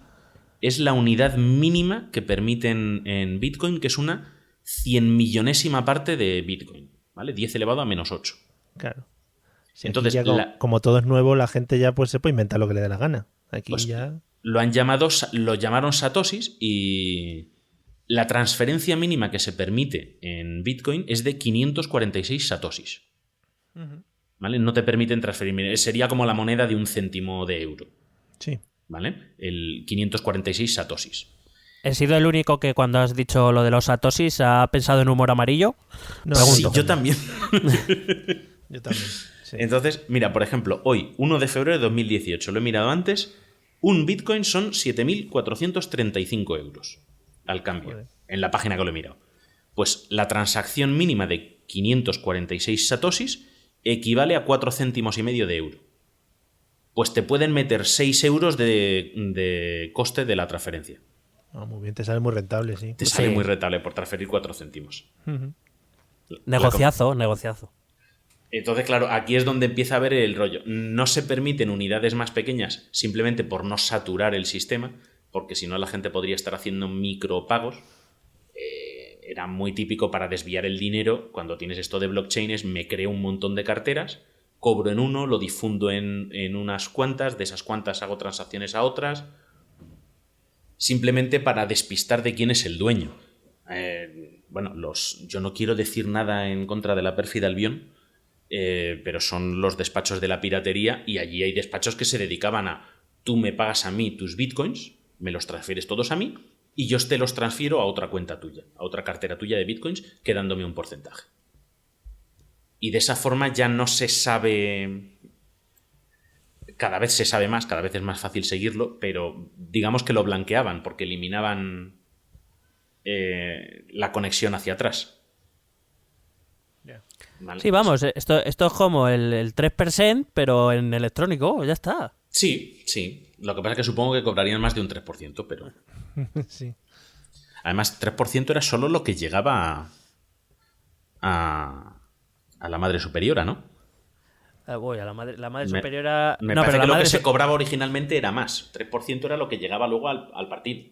es la unidad mínima que permiten en Bitcoin, que es una 100.000.000ésima parte de Bitcoin. ¿Vale? 10 elevado a menos 8. Claro. Sí, Entonces, aquí ya como todo es nuevo, la gente ya pues se puede inventar lo que le dé la gana. Aquí pues, ya... lo llamaron satoshis, y la transferencia mínima que se permite en Bitcoin es de 546 satoshis. ¿Vale? No te permiten transferir. Sería como la moneda de 1 céntimo de euro. Sí. ¿Vale? El 546 satoshis. ¿He sido el único que cuando has dicho lo de los satoshis ha pensado en humor amarillo? No, Sí, yo también. Yo también. Sí. Entonces, mira, por ejemplo, hoy, 1 de febrero de 2018, lo he mirado antes, un Bitcoin son 7.435 euros al cambio, Joder. en la página que lo he mirado. Pues la transacción mínima de 546 satoshis equivale a 4 céntimos y medio de euro. Pues te pueden meter 6 euros de coste de la transferencia. Ah, muy bien, te sale muy rentable, sí. Te sale muy rentable por transferir 4 céntimos. Negociazo. Entonces, claro, aquí es donde empieza a ver el rollo. No se permiten unidades más pequeñas simplemente por no saturar el sistema, porque si no la gente podría estar haciendo micropagos. Era muy típico para desviar el dinero. Cuando tienes esto de blockchain, me creo un montón de carteras, cobro en uno, lo difundo en unas cuantas, de esas cuantas hago transacciones a otras, simplemente para despistar de quién es el dueño. Bueno, yo no quiero decir nada en contra de la pérfida Albión, pero son los despachos de la piratería, y allí hay despachos que se dedicaban a: tú me pagas a mí tus bitcoins, me los transfieres todos a mí, y yo te los transfiero a otra cuenta tuya, a otra cartera tuya de bitcoins, quedándome un porcentaje. Y de esa forma ya no se sabe... Cada vez se sabe más, cada vez es más fácil seguirlo, pero digamos que lo blanqueaban porque eliminaban la conexión hacia atrás. ¿Vale? Sí, vamos, esto es como el 3%, pero en electrónico, ya está. Sí. Lo que pasa es que supongo que cobrarían más de un 3%, pero... Sí. Además, 3% era solo lo que llegaba a la madre superiora, ¿no? Voy a la madre superiora... Me no, parece pero que la lo que madre se cobraba originalmente era más. 3% era lo que llegaba luego al partido.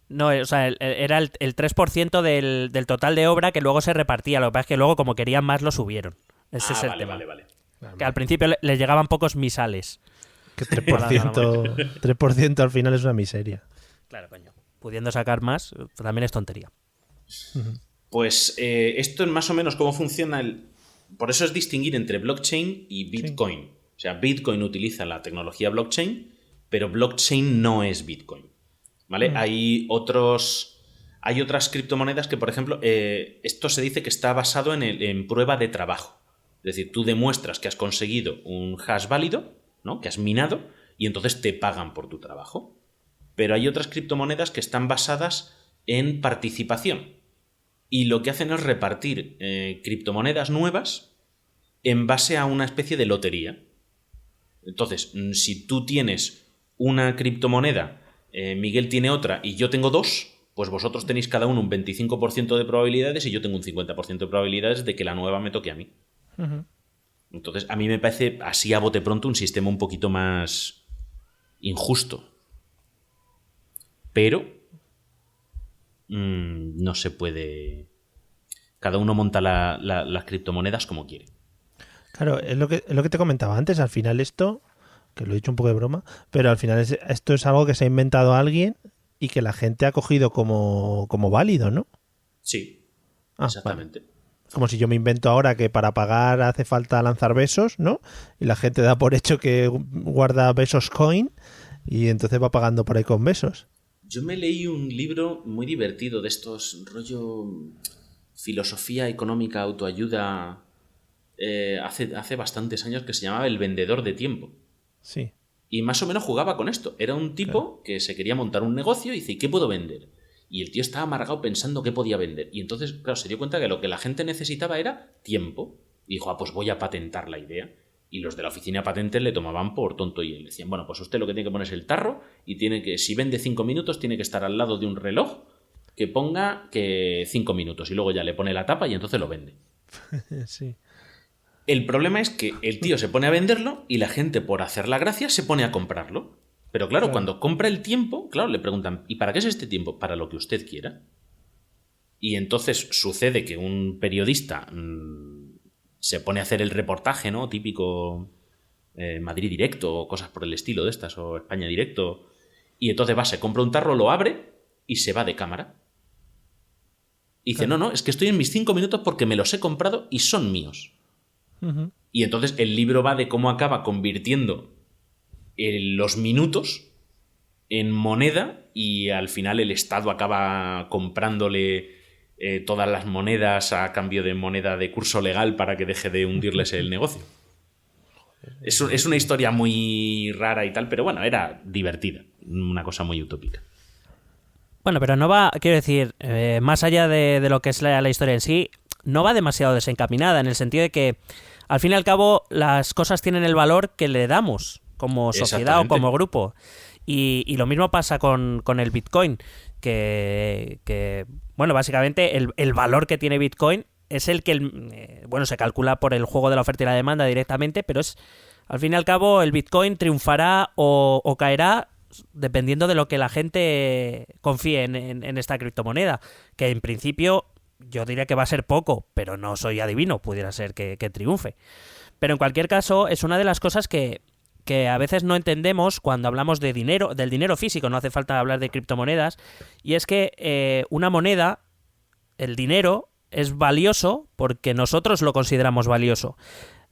No, o sea, era el 3% del total de obra que luego se repartía. Lo que pasa es que luego, como querían más, lo subieron. Ese es el tema. Vale. Que al principio les llegaban pocos misales. Que 3% al final es una miseria. Claro, coño. Pudiendo sacar más, también es tontería. Pues esto es más o menos cómo funciona Por eso es distinguir entre blockchain y Bitcoin. Sí. O sea, Bitcoin utiliza la tecnología blockchain, pero blockchain no es Bitcoin. ¿Vale? Hay otras criptomonedas que, por ejemplo, esto se dice que está basado en prueba de trabajo. Es decir, tú demuestras que has conseguido un hash válido, ¿no? Que has minado, y entonces te pagan por tu trabajo. Pero hay otras criptomonedas que están basadas en participación. Y lo que hacen es repartir criptomonedas nuevas en base a una especie de lotería. Entonces, si tú tienes una criptomoneda, Miguel tiene otra y yo tengo dos, pues vosotros tenéis cada uno un 25% de probabilidades y yo tengo un 50% de probabilidades de que la nueva me toque a mí. Ujú. Entonces, a mí me parece, así a bote pronto, un sistema un poquito más injusto. Pero no se puede... Cada uno monta las criptomonedas como quiere. Claro, es lo que te comentaba antes. Al final esto, que lo he dicho un poco de broma, pero al final esto es algo que se ha inventado alguien y que la gente ha cogido como válido, ¿no? Sí, Ah, exactamente. vale. Como si yo me invento ahora que para pagar hace falta lanzar besos, ¿no? Y la gente da por hecho que guarda besos coin y entonces va pagando por ahí con besos. Yo me leí un libro muy divertido de estos, rollo filosofía económica, autoayuda, hace bastantes años, que se llamaba El vendedor de tiempo. Sí. Y más o menos jugaba con esto. Era un tipo que se quería montar un negocio y dice, ¿y qué puedo vender? Y el tío estaba amargado pensando qué podía vender. Y entonces, claro, se dio cuenta que lo que la gente necesitaba era tiempo. Y dijo, pues voy a patentar la idea. Y los de la oficina de patentes le tomaban por tonto y le decían, bueno, pues usted lo que tiene que poner es el tarro y tiene que, si vende 5 minutos, tiene que estar al lado de un reloj que ponga que 5 minutos. Y luego ya le pone la tapa y entonces lo vende. Sí. El problema es que el tío se pone a venderlo y la gente, por hacer la gracia, se pone a comprarlo. Pero claro, cuando compra el tiempo, claro, le preguntan, ¿y para qué es este tiempo? Para lo que usted quiera. Y entonces sucede que un periodista se pone a hacer el reportaje, ¿no? Típico Madrid Directo o cosas por el estilo de estas, o España Directo. Y entonces va, se compra un tarro, lo abre y se va de cámara. Y dice, no, es que estoy en mis 5 minutos porque me los he comprado y son míos. Uh-huh. Y entonces el libro va de cómo acaba convirtiendo los minutos en moneda y al final el Estado acaba comprándole todas las monedas a cambio de moneda de curso legal para que deje de hundirles el negocio. Es una historia muy rara y tal, pero bueno, era divertida, una cosa muy utópica. Bueno, pero no va, quiero decir, más allá de lo que es la historia en sí, no va demasiado desencaminada, en el sentido de que al fin y al cabo las cosas tienen el valor que le damos como sociedad o como grupo. Y lo mismo pasa con el Bitcoin, que bueno, básicamente el valor que tiene Bitcoin es el que, bueno, se calcula por el juego de la oferta y la demanda directamente, pero es, al fin y al cabo, el Bitcoin triunfará o caerá dependiendo de lo que la gente confíe en esta criptomoneda, que en principio yo diría que va a ser poco, pero no soy adivino, pudiera ser que triunfe. Pero en cualquier caso, es una de las cosas que a veces no entendemos cuando hablamos de dinero, del dinero físico, no hace falta hablar de criptomonedas, y es que una moneda, el dinero, es valioso porque nosotros lo consideramos valioso.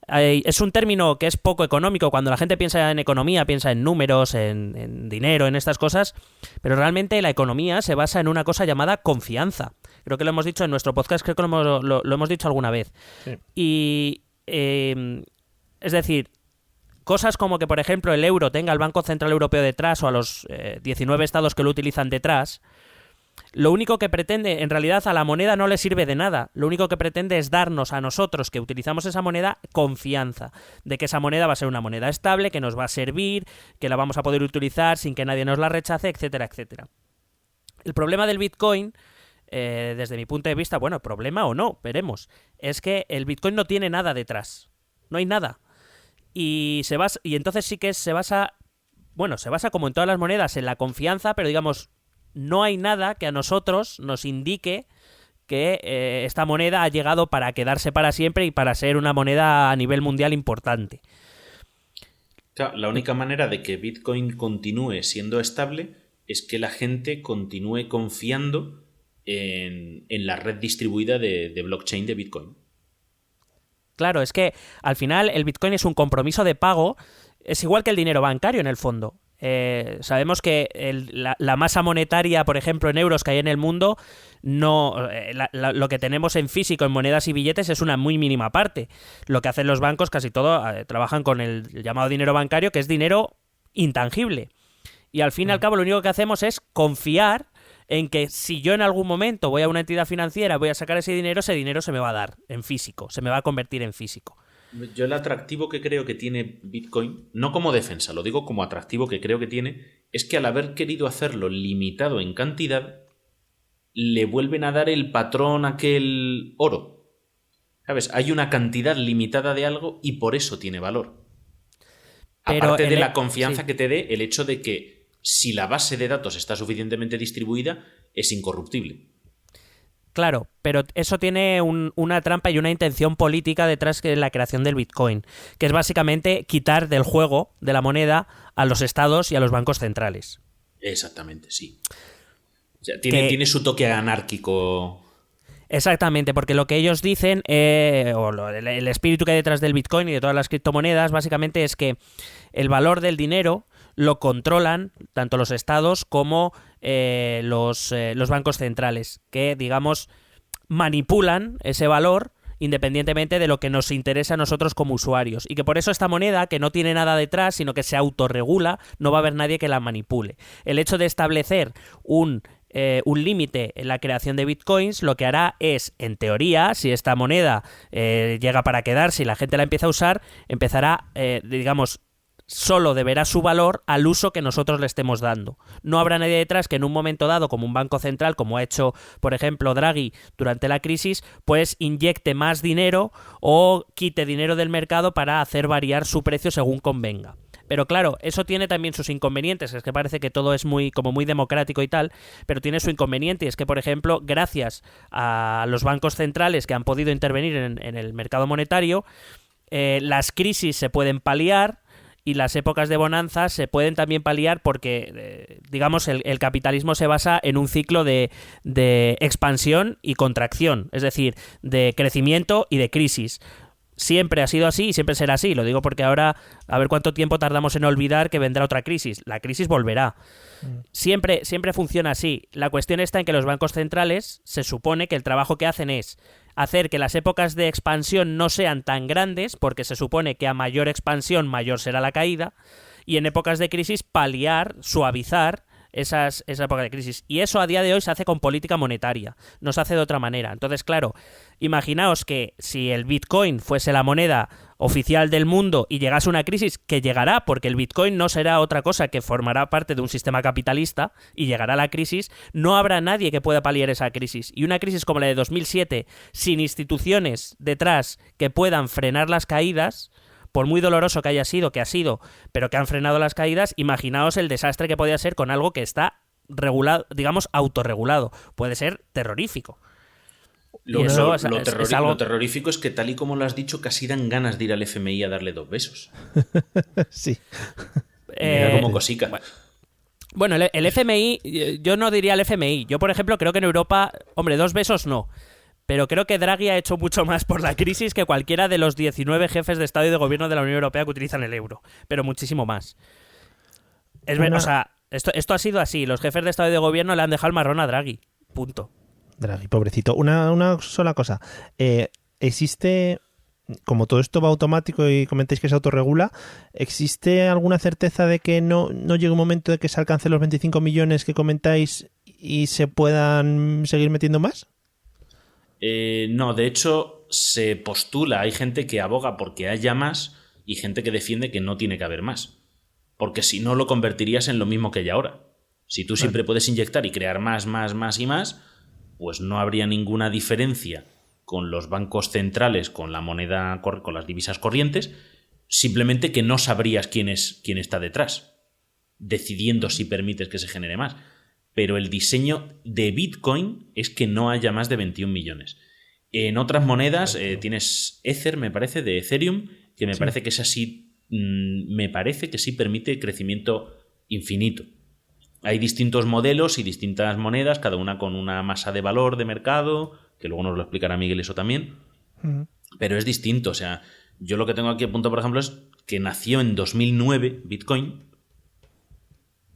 Es un término que es poco económico. Cuando la gente piensa en economía, piensa en números, en dinero, en estas cosas, pero realmente la economía se basa en una cosa llamada confianza. Creo que lo hemos dicho en nuestro podcast, creo que lo hemos dicho alguna vez. Sí. Y es decir, cosas como que, por ejemplo, el euro tenga al Banco Central Europeo detrás o a los 19 estados que lo utilizan detrás, lo único que pretende, en realidad a la moneda no le sirve de nada. Lo único que pretende es darnos a nosotros que utilizamos esa moneda confianza de que esa moneda va a ser una moneda estable, que nos va a servir, que la vamos a poder utilizar sin que nadie nos la rechace, etcétera, etcétera. El problema del Bitcoin, desde mi punto de vista, bueno, problema o no, veremos, es que el Bitcoin no tiene nada detrás. No hay nada. Y entonces sí que se basa, bueno, se basa como en todas las monedas en la confianza, pero digamos, no hay nada que a nosotros nos indique que esta moneda ha llegado para quedarse para siempre y para ser una moneda a nivel mundial importante. Claro, la única manera de que Bitcoin continúe siendo estable es que la gente continúe confiando en la red distribuida de blockchain de Bitcoin. Claro, es que al final el Bitcoin es un compromiso de pago, es igual que el dinero bancario en el fondo. Sabemos que la masa monetaria, por ejemplo, en euros que hay en el mundo, no lo que tenemos en físico, en monedas y billetes, es una muy mínima parte. Lo que hacen los bancos, casi todo, trabajan con el llamado dinero bancario, que es dinero intangible. Y al fin y al cabo lo único que hacemos es confiar en que si yo en algún momento voy a una entidad financiera, voy a sacar ese dinero se me va a dar en físico, se me va a convertir en físico. Yo el atractivo que creo que tiene Bitcoin, no como defensa, lo digo como atractivo que creo que tiene, es que al haber querido hacerlo limitado en cantidad, le vuelven a dar el patrón aquel oro. ¿Sabes? Hay una cantidad limitada de algo y por eso tiene valor. Pero aparte de la confianza que te dé el hecho de que si la base de datos está suficientemente distribuida, es incorruptible. Claro, pero eso tiene una trampa y una intención política detrás de la creación del Bitcoin, que es básicamente quitar del juego de la moneda a los estados y a los bancos centrales. Exactamente, sí. O sea, tiene su toque anárquico. Exactamente, porque lo que ellos dicen, el espíritu que hay detrás del Bitcoin y de todas las criptomonedas, básicamente es que el valor del dinero lo controlan tanto los estados como los bancos centrales, que, digamos, manipulan ese valor independientemente de lo que nos interesa a nosotros como usuarios. Y que por eso esta moneda, que no tiene nada detrás, sino que se autorregula, no va a haber nadie que la manipule. El hecho de establecer un límite en la creación de bitcoins lo que hará es, en teoría, si esta moneda llega para quedarse y la gente la empieza a usar, empezará, digamos, solo deberá su valor al uso que nosotros le estemos dando. No habrá nadie detrás que en un momento dado, como un banco central, como ha hecho, por ejemplo, Draghi durante la crisis, pues inyecte más dinero o quite dinero del mercado para hacer variar su precio según convenga. Pero claro, eso tiene también sus inconvenientes, es que parece que todo es muy democrático y tal, pero tiene su inconveniente, y es que, por ejemplo, gracias a los bancos centrales que han podido intervenir en el mercado monetario, las crisis se pueden paliar y las épocas de bonanza se pueden también paliar porque, digamos, el capitalismo se basa en un ciclo de expansión y contracción, es decir, de crecimiento y de crisis. Siempre ha sido así y siempre será así. Lo digo porque ahora, a ver cuánto tiempo tardamos en olvidar que vendrá otra crisis. La crisis volverá. Siempre funciona así. La cuestión está en que los bancos centrales se supone que el trabajo que hacen es hacer que las épocas de expansión no sean tan grandes, porque se supone que a mayor expansión mayor será la caída, y en épocas de crisis paliar, suavizar esa época de crisis. Y eso a día de hoy se hace con política monetaria, no se hace de otra manera. Entonces, claro, imaginaos que si el Bitcoin fuese la moneda oficial del mundo y llegase una crisis, que llegará, porque el Bitcoin no será otra cosa que formará parte de un sistema capitalista, y llegará la crisis, no habrá nadie que pueda paliar esa crisis. Y una crisis como la de 2007, sin instituciones detrás que puedan frenar las caídas, por muy doloroso que haya sido, que ha sido, pero que han frenado las caídas, imaginaos el desastre que podía ser con algo que está regulado, digamos, autorregulado. Puede ser terrorífico. Lo terrorífico es que, tal y como lo has dicho, casi dan ganas de ir al FMI a darle 2 besos. Sí. Mira como cosica. Bueno, el FMI, yo no diría el FMI. Yo, por ejemplo, creo que en Europa, hombre, 2 besos no. Pero creo que Draghi ha hecho mucho más por la crisis que cualquiera de los 19 jefes de Estado y de Gobierno de la Unión Europea que utilizan el euro. Pero muchísimo más. O sea, esto ha sido así. Los jefes de Estado y de Gobierno le han dejado el marrón a Draghi. Punto. Draghi, pobrecito. Una sola cosa. ¿Existe, como todo esto va automático y comentáis que se autorregula, ¿existe alguna certeza de que no llegue un momento de que se alcancen los 25 millones que comentáis y se puedan seguir metiendo más? No, de hecho se postula, hay gente que aboga porque haya más y gente que defiende que no tiene que haber más, porque si no lo convertirías en lo mismo que hay ahora. Si tú siempre puedes inyectar y crear más y más, pues no habría ninguna diferencia con los bancos centrales, con la moneda, con las divisas corrientes, simplemente que no sabrías quién está detrás, decidiendo si permites que se genere más. Pero el diseño de Bitcoin es que no haya más de 21 millones. En otras monedas tienes Ether, me parece, de Ethereum, que me parece que es así, me parece que sí permite crecimiento infinito. Hay distintos modelos y distintas monedas, cada una con una masa de valor de mercado, que luego nos lo explicará Miguel eso también, pero es distinto. O sea, yo lo que tengo aquí a punto, por ejemplo, es que nació en 2009 Bitcoin.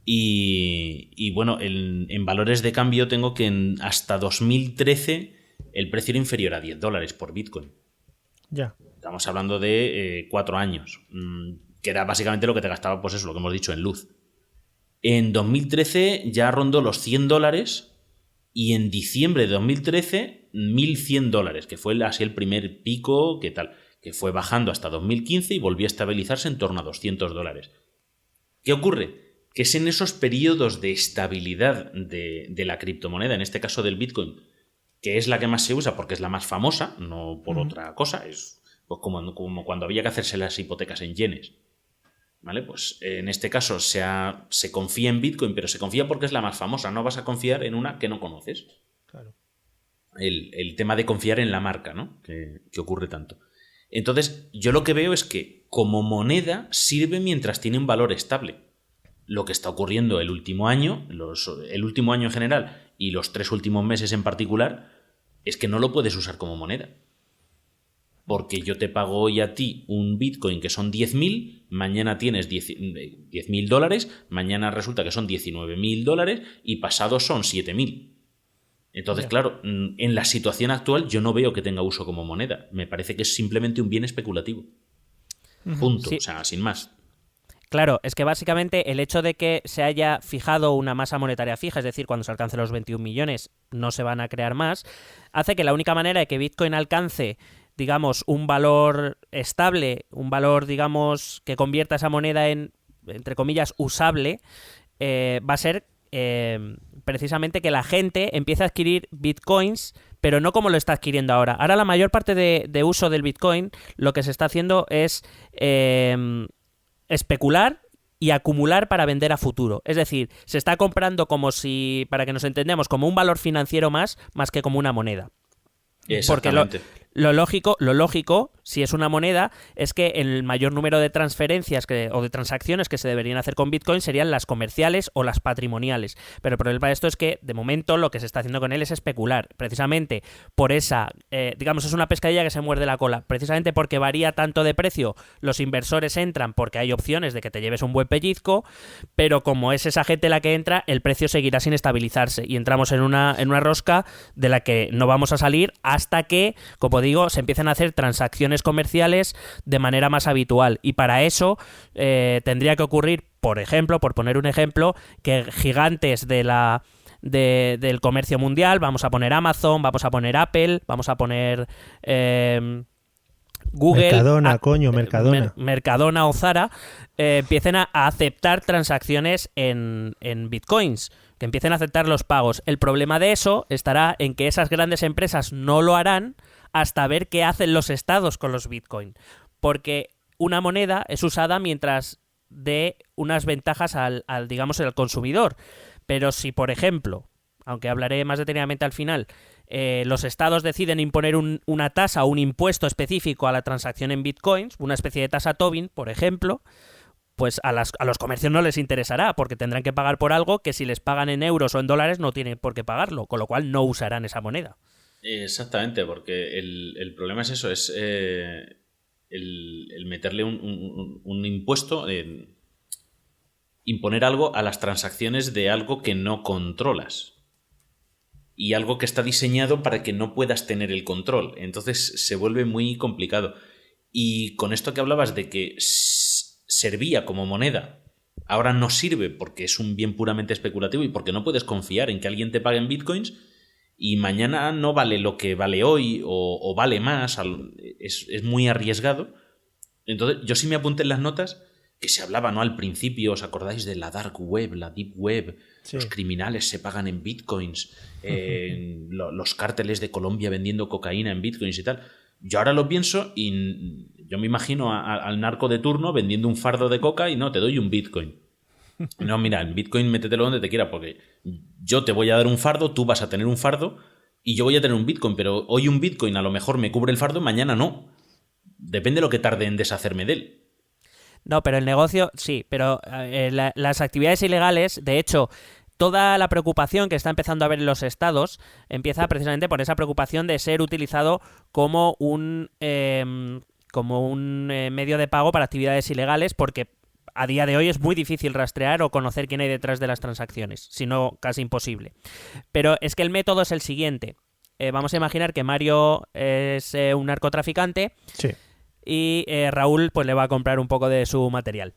Y bueno, en valores de cambio tengo que hasta 2013 el precio era inferior a $10 por Bitcoin. Ya. Estamos hablando de 4 años, que era básicamente lo que te gastaba, pues eso, lo que hemos dicho, en luz. En 2013 ya rondó los $100 y en diciembre de 2013 $1.100, que fue así el primer pico, que tal. que fue bajando hasta 2015 y volvió a estabilizarse en torno a $200. ¿Qué ocurre? Que es en esos periodos de estabilidad de la criptomoneda, en este caso del Bitcoin, que es la que más se usa porque es la más famosa, no por otra cosa, es pues como cuando había que hacerse las hipotecas en yenes. ¿Vale? Pues en este caso se confía en Bitcoin, pero se confía porque es la más famosa, no vas a confiar en una que no conoces. Claro. El tema de confiar en la marca, ¿no? Que ocurre tanto. Entonces, yo lo que veo es que como moneda sirve mientras tiene un valor estable. Lo que está ocurriendo el último año, el último año en general y los 3 últimos meses en particular, es que no lo puedes usar como moneda. Porque yo te pago hoy a ti un Bitcoin que son 10.000, mañana tienes $10.000, mañana resulta que son $19.000 y pasado son 7.000. Entonces, claro, en la situación actual yo no veo que tenga uso como moneda. Me parece que es simplemente un bien especulativo. Punto. Sí. O sea, sin más. Claro, es que básicamente el hecho de que se haya fijado una masa monetaria fija, es decir, cuando se alcance los 21 millones no se van a crear más, hace que la única manera de que Bitcoin alcance, digamos, un valor estable, un valor, digamos, que convierta esa moneda en, entre comillas, usable, va a ser precisamente que la gente empiece a adquirir bitcoins, pero no como lo está adquiriendo ahora. Ahora la mayor parte de uso del bitcoin lo que se está haciendo es especular y acumular para vender a futuro. Es decir, se está comprando como si, para que nos entendamos, como un valor financiero más que como una moneda. Exactamente. Porque lo lógico, si es una moneda, es que el mayor número de transferencias o de transacciones que se deberían hacer con Bitcoin serían las comerciales o las patrimoniales. Pero el problema de esto es que, de momento, lo que se está haciendo con él es especular. Precisamente por esa, digamos, es una pescadilla que se muerde la cola. Precisamente porque varía tanto de precio, los inversores entran porque hay opciones de que te lleves un buen pellizco, pero como es esa gente la que entra, el precio seguirá sin estabilizarse y entramos en una rosca de la que no vamos a salir hasta que, como digo, se empiezan a hacer transacciones comerciales de manera más habitual, y para eso tendría que ocurrir, por ejemplo, por poner un ejemplo, que gigantes del comercio mundial, vamos a poner Amazon, vamos a poner Apple, vamos a poner Google, Mercadona. Mercadona o Zara, empiecen a aceptar transacciones en bitcoins, que empiecen a aceptar los pagos. El problema de eso estará en que esas grandes empresas no lo harán hasta ver qué hacen los estados con los bitcoins, porque una moneda es usada mientras dé unas ventajas al consumidor. Pero si, por ejemplo, aunque hablaré más detenidamente al final, los estados deciden imponer una tasa o un impuesto específico a la transacción en bitcoins, una especie de tasa Tobin, por ejemplo, pues a los comercios no les interesará, porque tendrán que pagar por algo que si les pagan en euros o en dólares no tienen por qué pagarlo, con lo cual no usarán esa moneda. Exactamente, porque el problema es eso, es el meterle un impuesto, imponer algo a las transacciones de algo que no controlas y algo que está diseñado para que no puedas tener el control. Entonces se vuelve muy complicado. Y con esto que hablabas de que servía como moneda, ahora no sirve porque es un bien puramente especulativo y porque no puedes confiar en que alguien te pague en bitcoins y mañana no vale lo que vale hoy o vale más, es muy arriesgado. Entonces yo sí me apunté en las notas que se hablaba, ¿no? Al principio, ¿os acordáis de la dark web, la deep web? Sí. Los criminales se pagan en bitcoins, los cárteles de Colombia vendiendo cocaína en bitcoins y tal. Yo ahora lo pienso y yo me imagino al narco de turno vendiendo un fardo de coca y no, te doy un bitcoin. No, mira, en bitcoin métetelo donde te quiera, porque yo te voy a dar un fardo, tú vas a tener un fardo y yo voy a tener un bitcoin, pero hoy un bitcoin a lo mejor me cubre el fardo, mañana no. Depende de lo que tarde en deshacerme de él. No, pero el negocio, sí, pero las actividades ilegales, de hecho, toda la preocupación que está empezando a haber en los estados empieza precisamente por esa preocupación de ser utilizado como un medio de pago para actividades ilegales, porque a día de hoy es muy difícil rastrear o conocer quién hay detrás de las transacciones, si no casi imposible. Pero es que el método es el siguiente. Vamos a imaginar que Mario es un narcotraficante. Sí. Y Raúl pues le va a comprar un poco de su material.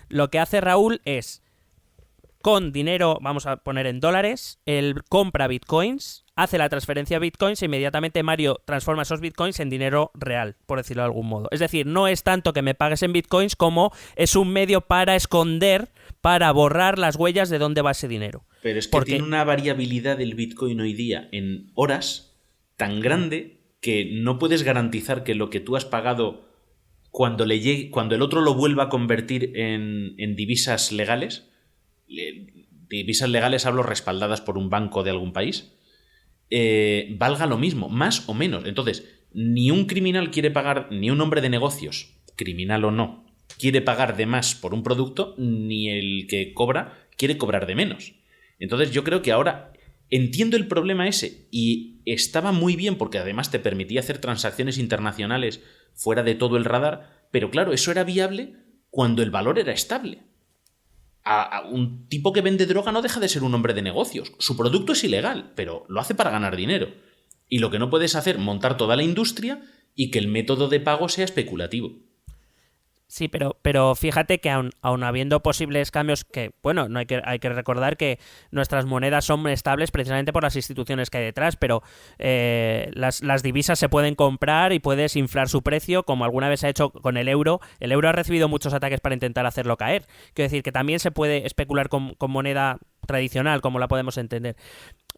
Lo que hace Raúl es con dinero, vamos a poner en dólares, él compra bitcoins, hace la transferencia a bitcoins e inmediatamente Mario transforma esos bitcoins en dinero real, por decirlo de algún modo. Es decir, no es tanto que me pagues en bitcoins como es un medio para esconder, para borrar las huellas de dónde va ese dinero. Pero es que tiene una variabilidad del bitcoin hoy día en horas tan grande que no puedes garantizar que lo que tú has pagado cuando el otro lo vuelva a convertir en divisas legales, divisas legales hablo respaldadas por un banco de algún país, valga lo mismo, más o menos. Entonces, ni un criminal quiere pagar, ni un hombre de negocios, criminal o no, quiere pagar de más por un producto, ni el que cobra quiere cobrar de menos. Entonces yo creo que ahora entiendo el problema ese y estaba muy bien porque además te permitía hacer transacciones internacionales fuera de todo el radar, pero claro, eso era viable cuando el valor era estable. A un tipo que vende droga no deja de ser un hombre de negocios. Su producto es ilegal, pero lo hace para ganar dinero. Y lo que no puedes hacer, montar toda la industria y que el método de pago sea especulativo. Sí, pero fíjate que aun habiendo posibles cambios que, bueno, no hay que recordar que nuestras monedas son estables precisamente por las instituciones que hay detrás, pero las divisas se pueden comprar y puedes inflar su precio, como alguna vez se ha hecho con el euro. El euro ha recibido muchos ataques para intentar hacerlo caer. Quiero decir que también se puede especular con moneda tradicional, como la podemos entender.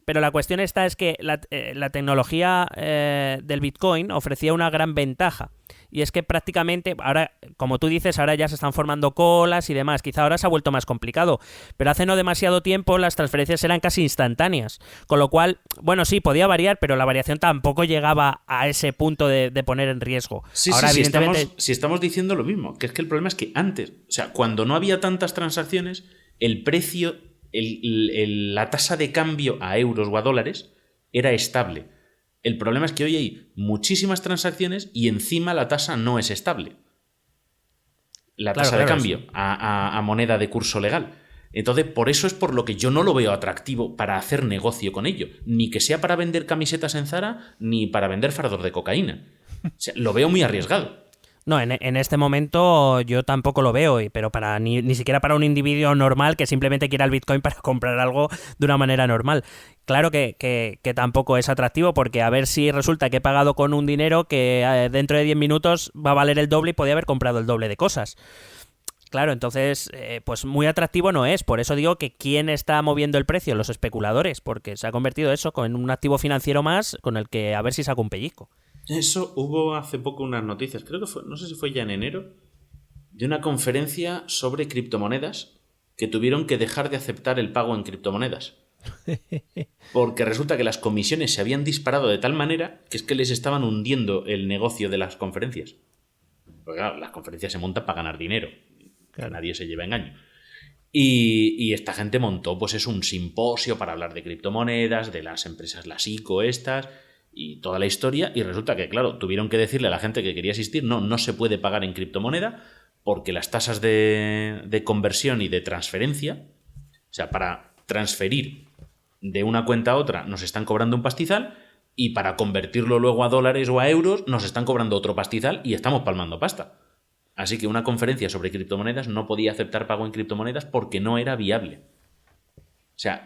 Pero la cuestión es que la tecnología del Bitcoin ofrecía una gran ventaja. Y es que prácticamente, ahora, como tú dices, ahora ya se están formando colas y demás. Quizá ahora se ha vuelto más complicado. Pero hace no demasiado tiempo las transferencias eran casi instantáneas. Con lo cual, bueno, sí, podía variar, pero la variación tampoco llegaba a ese punto de poner en riesgo. Sí, ahora, sí, evidentemente... si estamos diciendo lo mismo. Que es que el problema es que antes, o sea, cuando no había tantas transacciones, el precio, la tasa de cambio a euros o a dólares era estable. El problema es que hoy hay muchísimas transacciones y encima la tasa no es estable. La tasa de cambio sí. a moneda de curso legal. Entonces, por eso es por lo que yo no lo veo atractivo para hacer negocio con ello. Ni que sea para vender camisetas en Zara, ni para vender fardos de cocaína. O sea, lo veo muy arriesgado. No, en este momento yo tampoco lo veo, pero ni siquiera para un individuo normal que simplemente quiera el Bitcoin para comprar algo de una manera normal. Claro que tampoco es atractivo porque a ver si resulta que he pagado con un dinero que dentro de 10 minutos va a valer el doble y podía haber comprado el doble de cosas. Claro, entonces, pues muy atractivo no es. Por eso digo que ¿quién está moviendo el precio? Los especuladores, porque se ha convertido eso en un activo financiero más con el que a ver si saca un pellizco. Eso hubo hace poco unas noticias, creo que fue, no sé si fue ya en enero, de una conferencia sobre criptomonedas que tuvieron que dejar de aceptar el pago en criptomonedas. Porque resulta que las comisiones se habían disparado de tal manera que es que les estaban hundiendo el negocio de las conferencias. Porque claro, las conferencias se montan para ganar dinero, que nadie se lleva engaño. Y esta gente montó, pues es un simposio para hablar de criptomonedas, de las empresas, las ICO estas... y toda la historia, y resulta que, claro, tuvieron que decirle a la gente que quería asistir, no se puede pagar en criptomoneda porque las tasas de conversión y de transferencia, o sea, para transferir de una cuenta a otra nos están cobrando un pastizal y para convertirlo luego a dólares o a euros nos están cobrando otro pastizal y estamos palmando pasta. Así que una conferencia sobre criptomonedas no podía aceptar pago en criptomonedas porque no era viable. O sea...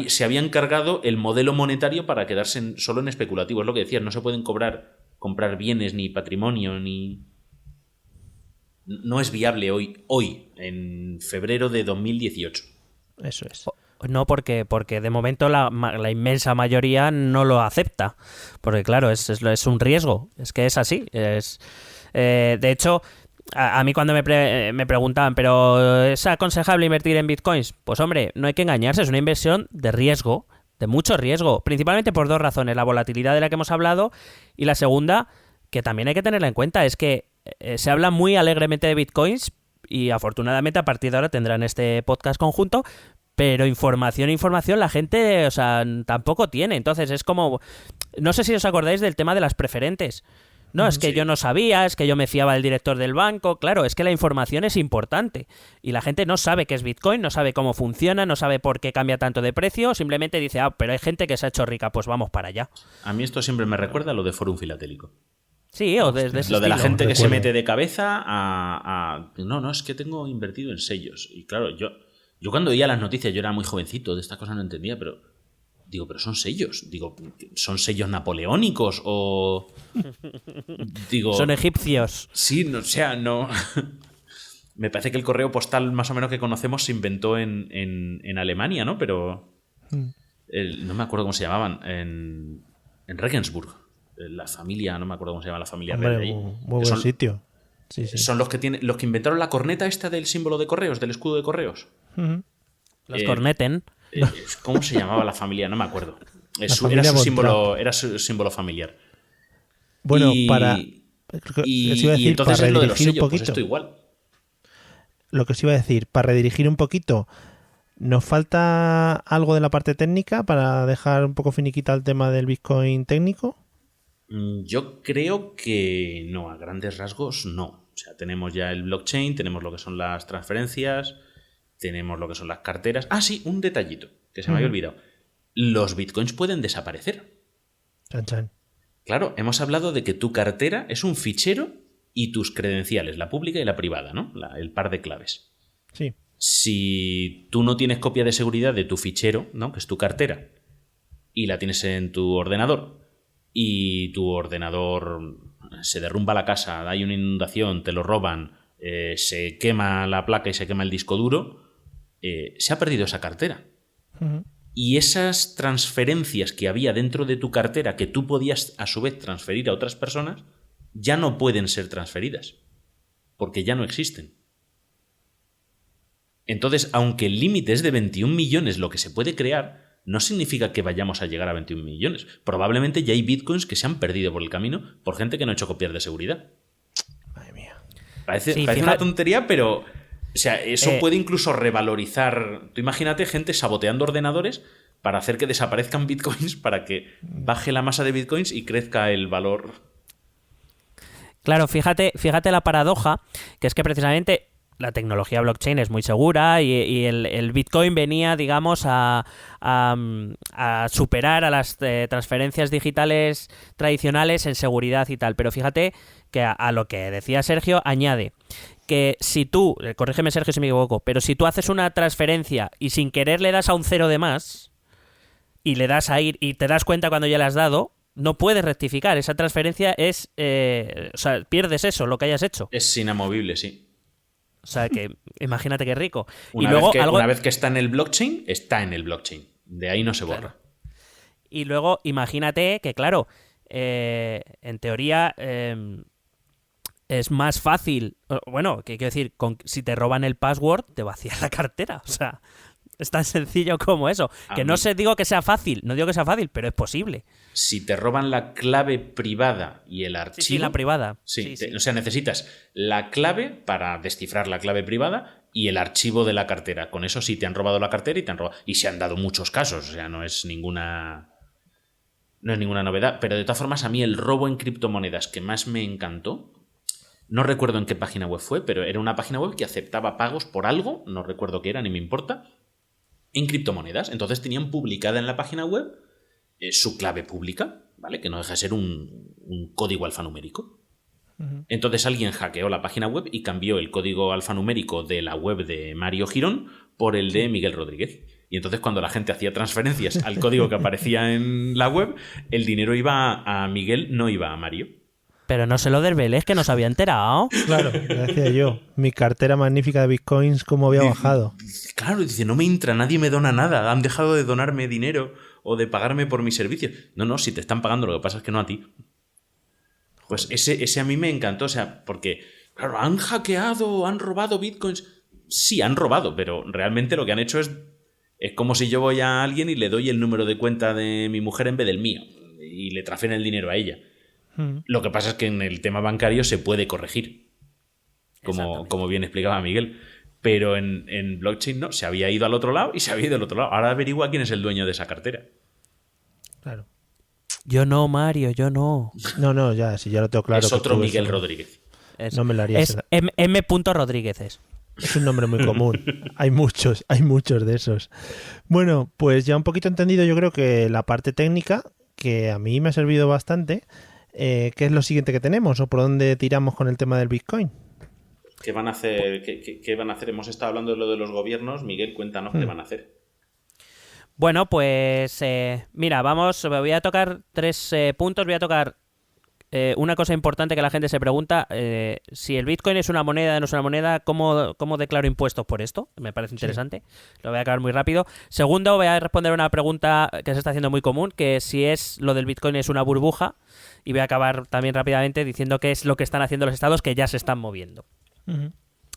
se habían cargado el modelo monetario para quedarse solo en especulativo. Es lo que decías, no se pueden comprar bienes ni patrimonio, ni... No es viable hoy, en febrero de 2018. Eso es. No, porque de momento la inmensa mayoría no lo acepta. Porque claro, es un riesgo. Es que es así. De hecho... A mí cuando me preguntaban, ¿pero es aconsejable invertir en bitcoins? Pues hombre, no hay que engañarse, es una inversión de riesgo, de mucho riesgo, principalmente por dos razones, la volatilidad de la que hemos hablado y la segunda, que también hay que tenerla en cuenta, es que se habla muy alegremente de bitcoins y afortunadamente a partir de ahora tendrán este podcast conjunto, pero información la gente, o sea, tampoco tiene, entonces es como, no sé si os acordáis del tema de las preferentes. No, es que yo no sabía, es que yo me fiaba del director del banco. Claro, es que la información es importante. Y la gente no sabe qué es Bitcoin, no sabe cómo funciona, no sabe por qué cambia tanto de precio. Simplemente dice, pero hay gente que se ha hecho rica, pues vamos para allá. A mí esto siempre me recuerda a lo de Fórum Filatélico. Sí, o desde ese Lo de la estilo. gente que se recuerdo. mete de cabeza a... No, es que tengo invertido en sellos. Y claro, yo cuando oía las noticias, yo era muy jovencito, de estas cosas no entendía, pero... Digo, pero son sellos. Digo, ¿son sellos napoleónicos o...? Digo... Son egipcios. Sí, no, o sea, no... Me parece que el correo postal más o menos que conocemos se inventó en Alemania, ¿no? Pero... no me acuerdo cómo se llamaban. En Regensburg. La familia, no me acuerdo cómo se llama la familia real de Hombre, ahí. muy buen sitio. Sí, sí. Son los que inventaron la corneta esta del símbolo de correos, del escudo de correos. Ujú. Los corneten. ¿Cómo se llamaba la familia? No me acuerdo. familia Era Von Trapp. era su símbolo familiar. Bueno, Y- para... Y, os iba a y decir, entonces para es lo de los redirigir un sellos, pues poquito. esto igual. Lo que os iba a decir, para redirigir un poquito, ¿nos falta algo de la parte técnica para dejar un poco finiquita el tema del Bitcoin técnico? Yo creo que no, a grandes rasgos no. O sea, tenemos ya el blockchain, tenemos lo que son las transferencias, tenemos lo que son las carteras. Ah, sí, un detallito que se me había olvidado. Los bitcoins pueden desaparecer. Chan, chan. Claro, hemos hablado de que tu cartera es un fichero y tus credenciales, la pública y la privada, ¿no? El par de claves. Sí. Si tú no tienes copia de seguridad de tu fichero, ¿no? Que es tu cartera, y la tienes en tu ordenador, y tu ordenador se derrumba la casa, hay una inundación, te lo roban, se quema la placa y se quema el disco duro, se ha perdido esa cartera. Ujú. Y esas transferencias que había dentro de tu cartera que tú podías a su vez transferir a otras personas, ya no pueden ser transferidas, porque ya no existen. Entonces, aunque el límite es de 21 millones lo que se puede crear, no significa que vayamos a llegar a 21 millones. Probablemente ya hay bitcoins que se han perdido por el camino por gente que no ha hecho copias de seguridad. Madre mía. Parece Sí, una fíjate. tontería, pero... O sea, eso puede incluso revalorizar... Tú imagínate gente saboteando ordenadores para hacer que desaparezcan bitcoins, para que baje la masa de bitcoins y crezca el valor. Claro, fíjate la paradoja, que es que precisamente la tecnología blockchain es muy segura y el Bitcoin venía, digamos, a superar a las transferencias digitales tradicionales en seguridad y tal. Pero fíjate que a lo que decía Sergio, añade que si tú, corrígeme Sergio si me equivoco, pero si tú haces una transferencia y sin querer le das a un cero de más y le das a ir y te das cuenta cuando ya le has dado, no puedes rectificar. Esa transferencia es... o sea, pierdes eso, lo que hayas hecho. Es inamovible, sí. O sea, que imagínate qué rico. Una, y luego, una vez que está en el blockchain, está en el blockchain. De ahí no se borra. Claro. Y luego imagínate que, claro, en teoría es más fácil... Bueno, que quiero decir, si te roban el password, te vacías la cartera. O sea, es tan sencillo como eso. Que no digo que sea fácil, no digo que sea fácil, pero es posible. Si te roban la clave privada y el archivo... Sí, la privada. Sí, Sí. O sea, necesitas la clave para descifrar la clave privada y el archivo de la cartera. Con eso sí te han robado la cartera y se han dado muchos casos. O sea, no es ninguna novedad. Pero de todas formas, a mí el robo en criptomonedas que más me encantó, no recuerdo en qué página web fue, pero era una página web que aceptaba pagos por algo, no recuerdo qué era, ni me importa, en criptomonedas. Entonces tenían publicada en la página web su clave pública, ¿vale? Que no deja de ser un código alfanumérico. Entonces alguien hackeó la página web y cambió el código alfanumérico de la web de Mario Girón por el de Miguel Rodríguez. Y entonces cuando la gente hacía transferencias al código que aparecía en la web, el dinero iba a Miguel, no iba a Mario. Pero no se lo desveles, que no se había enterado. Claro, ya decía yo. Mi cartera magnífica de bitcoins, cómo había bajado. Claro, dice, no me entra, nadie me dona nada, han dejado de donarme dinero o de pagarme por mis servicios. No, si te están pagando, lo que pasa es que no a ti. Pues ese a mí me encantó, o sea, porque, claro, han hackeado, han robado bitcoins. Sí, han robado, pero realmente lo que han hecho es como si yo voy a alguien y le doy el número de cuenta de mi mujer en vez del mío y le transfieren el dinero a ella. Lo que pasa es que en el tema bancario se puede corregir, como bien explicaba Miguel. Pero en blockchain no, se había ido al otro lado y se había ido al otro lado. Ahora averigua quién es el dueño de esa cartera. Claro. Yo no, Mario, yo no. No, ya, si ya lo tengo claro. Es otro tú Miguel eso. Rodríguez. No me lo harías. Es M. Rodríguez. Es un nombre muy común. Hay muchos de esos. Bueno, pues ya un poquito entendido yo creo que la parte técnica, que a mí me ha servido bastante. ¿qué es lo siguiente que tenemos o por dónde tiramos con el tema del Bitcoin? ¿Qué van a hacer? ¿Qué van a hacer? Hemos estado hablando de lo de los gobiernos. Miguel, cuéntanos qué van a hacer. Bueno, pues mira, voy a tocar 3 puntos. Voy a tocar una cosa importante que la gente se pregunta, si el Bitcoin es una moneda o no es una moneda, ¿cómo declaro impuestos por esto? Me parece interesante. Sí. Lo voy a acabar muy rápido. Segundo, voy a responder una pregunta que se está haciendo muy común, que si lo del Bitcoin es una burbuja, y voy a acabar también rápidamente diciendo qué es lo que están haciendo los estados que ya se están moviendo. Uh-huh.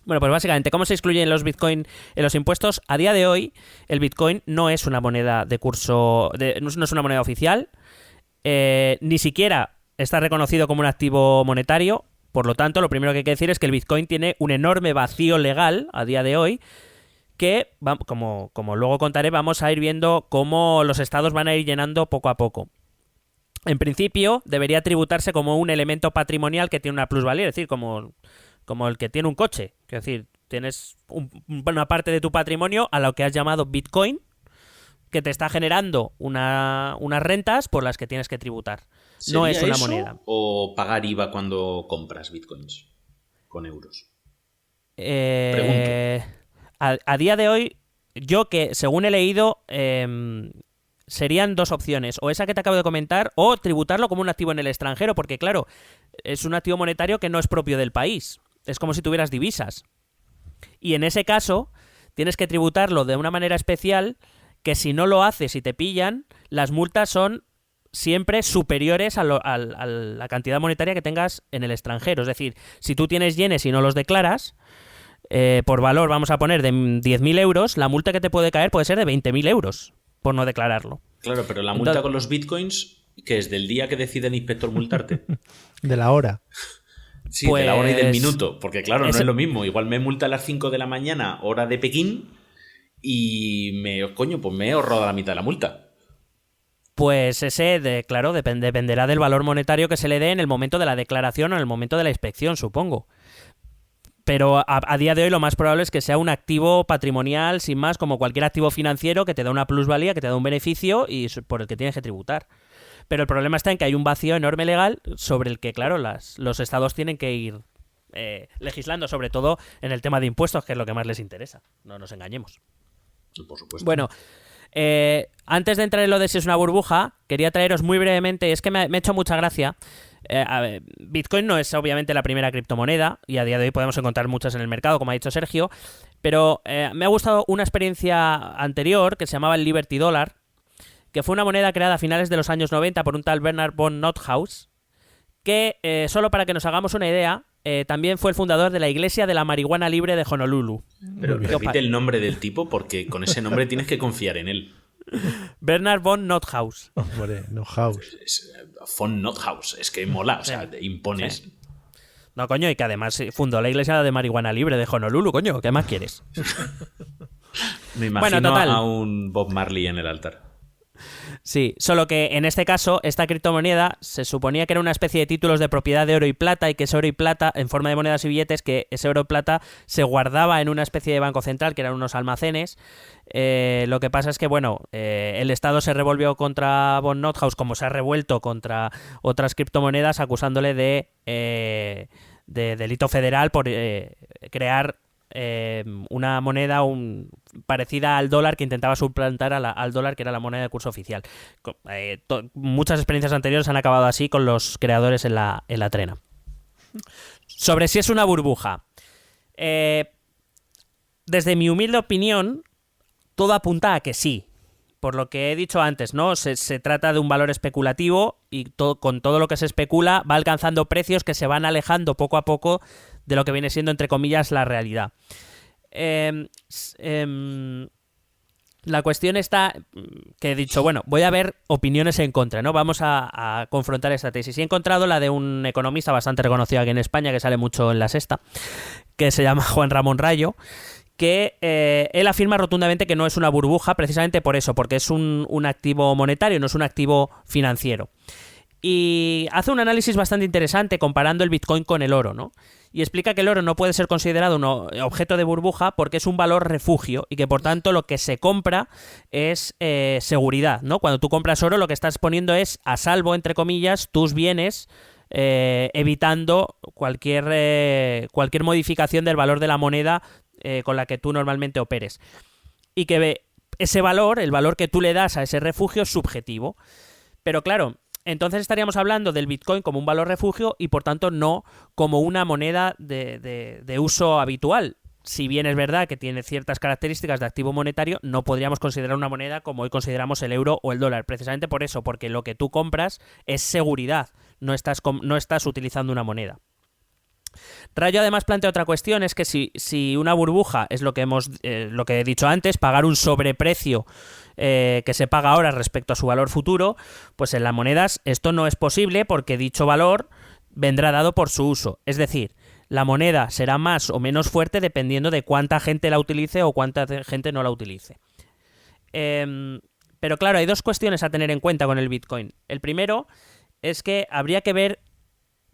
Bueno, pues básicamente, ¿cómo se excluyen los Bitcoin en los impuestos? A día de hoy, el Bitcoin no es una moneda de curso, no es una moneda oficial, ni siquiera está reconocido como un activo monetario. Por lo tanto, lo primero que hay que decir es que el Bitcoin tiene un enorme vacío legal a día de hoy, que, como luego contaré, vamos a ir viendo cómo los estados van a ir llenando poco a poco. En principio, debería tributarse como un elemento patrimonial que tiene una plusvalía, es decir, como el que tiene un coche. Es decir, tienes una parte de tu patrimonio a lo que has llamado Bitcoin, que te está generando unas rentas por las que tienes que tributar. No es una eso, moneda. ¿O pagar IVA cuando compras Bitcoins con euros? Pregunto. A día de hoy, yo que según he leído, serían 2 opciones. O esa que te acabo de comentar, o tributarlo como un activo en el extranjero, porque claro, es un activo monetario que no es propio del país. Es como si tuvieras divisas. Y en ese caso, tienes que tributarlo de una manera especial, que si no lo haces y te pillan, las multas son siempre superiores a la cantidad monetaria que tengas en el extranjero. Es decir, si tú tienes yenes y no los declaras, por valor, vamos a poner, de 10.000 euros, la multa que te puede caer puede ser de 20.000 euros por no declararlo. Claro, pero la multa con los Bitcoins, que es del día que decide el inspector multarte. De la hora. Sí, pues, de la hora y del minuto, porque claro, no es lo mismo. Igual me multa a las 5 de la mañana, hora de Pekín, y me he ahorrado la mitad de la multa. Pues claro, dependerá del valor monetario que se le dé en el momento de la declaración o en el momento de la inspección, supongo. Pero a día de hoy lo más probable es que sea un activo patrimonial, sin más, como cualquier activo financiero que te da una plusvalía, que te da un beneficio y por el que tienes que tributar. Pero el problema está en que hay un vacío enorme legal sobre el que, claro, los estados tienen que ir legislando, sobre todo en el tema de impuestos, que es lo que más les interesa. No nos engañemos. Por supuesto. Bueno, antes de entrar en lo de si es una burbuja, quería traeros muy brevemente, es que me ha hecho mucha gracia. Bitcoin no es obviamente la primera criptomoneda y a día de hoy podemos encontrar muchas en el mercado, como ha dicho Sergio, pero me ha gustado una experiencia anterior que se llamaba el Liberty Dollar, que fue una moneda creada a finales de los años 90 por un tal Bernard von Nothaus, que, solo para que nos hagamos una idea, también fue el fundador de la Iglesia de la Marihuana Libre de Honolulu. Pero repite el nombre del tipo, porque con ese nombre tienes que confiar en él. Bernard von Nothaus. Hombre, Nothaus. Von Nothaus, es que mola, o sea, te impones. Sí. No, coño, y que además fundó la Iglesia de Marihuana Libre de Honolulu, coño, ¿qué más quieres? Me imagino a un Bob Marley en el altar. Sí, solo que en este caso, esta criptomoneda se suponía que era una especie de títulos de propiedad de oro y plata, y que ese oro y plata, en forma de monedas y billetes, que ese oro y plata se guardaba en una especie de banco central, que eran unos almacenes. Lo que pasa es que, bueno, el Estado se revolvió contra von Nothaus, como se ha revuelto contra otras criptomonedas, acusándole de delito federal por crear una moneda parecida al dólar, que intentaba suplantar al dólar, que era la moneda de curso oficial. Muchas experiencias anteriores han acabado así con los creadores en la trena. Sobre si es una burbuja, desde mi humilde opinión, todo apunta a que sí. Por lo que he dicho antes, ¿no? Se trata de un valor especulativo y con todo lo que se especula va alcanzando precios que se van alejando poco a poco de lo que viene siendo, entre comillas, la realidad. La cuestión está que he dicho, bueno, voy a ver opiniones en contra, ¿no? Vamos a confrontar esta tesis. Y he encontrado la de un economista bastante reconocido aquí en España, que sale mucho en La Sexta, que se llama Juan Ramón Rayo, que él afirma rotundamente que no es una burbuja, precisamente por eso, porque es un activo monetario, no es un activo financiero. Y hace un análisis bastante interesante comparando el Bitcoin con el oro, ¿no? Y explica que el oro no puede ser considerado un objeto de burbuja porque es un valor refugio y que por tanto lo que se compra es seguridad, ¿no? Cuando tú compras oro lo que estás poniendo es a salvo, entre comillas, tus bienes, evitando cualquier modificación del valor de la moneda con la que tú normalmente operes. Y que ese valor, el valor que tú le das a ese refugio es subjetivo. Pero claro, entonces estaríamos hablando del Bitcoin como un valor refugio y por tanto no como una moneda de uso habitual. Si bien es verdad que tiene ciertas características de activo monetario, no podríamos considerar una moneda como hoy consideramos el euro o el dólar. Precisamente por eso, porque lo que tú compras es seguridad, no estás utilizando una moneda. Rayo además plantea otra cuestión, es que si una burbuja es lo que he dicho antes, pagar un sobreprecio que se paga ahora respecto a su valor futuro, pues en las monedas esto no es posible porque dicho valor vendrá dado por su uso. Es decir, la moneda será más o menos fuerte dependiendo de cuánta gente la utilice o cuánta gente no la utilice. Pero claro, hay dos cuestiones a tener en cuenta con el Bitcoin. El primero es que habría que ver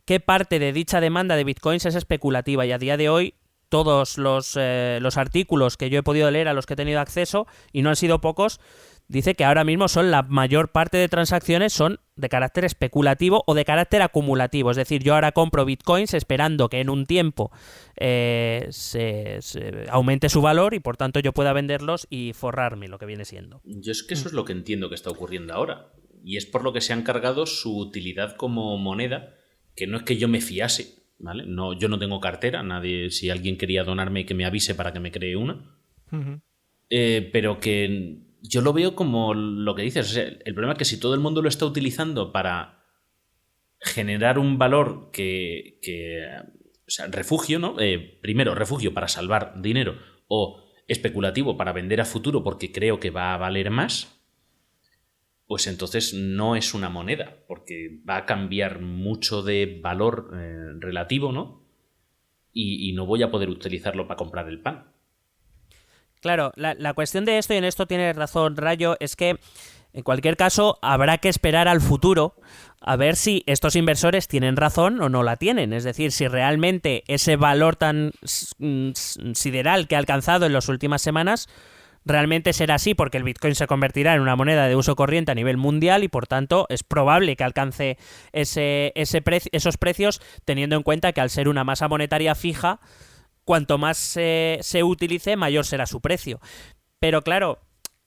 qué parte de dicha demanda de bitcoins es especulativa, y a día de hoy todos los artículos que yo he podido leer, a los que he tenido acceso, y no han sido pocos, dice que ahora mismo la mayor parte de transacciones son de carácter especulativo o de carácter acumulativo. Es decir, yo ahora compro bitcoins esperando que en un tiempo se aumente su valor y por tanto yo pueda venderlos y forrarme, lo que viene siendo. Yo es que eso es lo que entiendo que está ocurriendo ahora, y es por lo que se han cargado su utilidad como moneda, que no es que yo me fiase, ¿vale? No, yo no tengo cartera, nadie, si alguien quería donarme, que me avise para que me cree una. Uh-huh. Pero que yo lo veo como lo que dices, o sea, el problema es que si todo el mundo lo está utilizando para generar un valor o sea, refugio, ¿no? Primero, refugio para salvar dinero, o especulativo para vender a futuro porque creo que va a valer más, pues entonces no es una moneda, porque va a cambiar mucho de valor relativo, ¿no? Y no voy a poder utilizarlo para comprar el pan. Claro, la cuestión de esto, y en esto tiene razón Rayo, es que en cualquier caso habrá que esperar al futuro a ver si estos inversores tienen razón o no la tienen. Es decir, si realmente ese valor tan sideral que ha alcanzado en las últimas semanas realmente será así, porque el Bitcoin se convertirá en una moneda de uso corriente a nivel mundial y por tanto es probable que alcance esos precios, teniendo en cuenta que al ser una masa monetaria fija, cuanto más se utilice, mayor será su precio. Pero claro,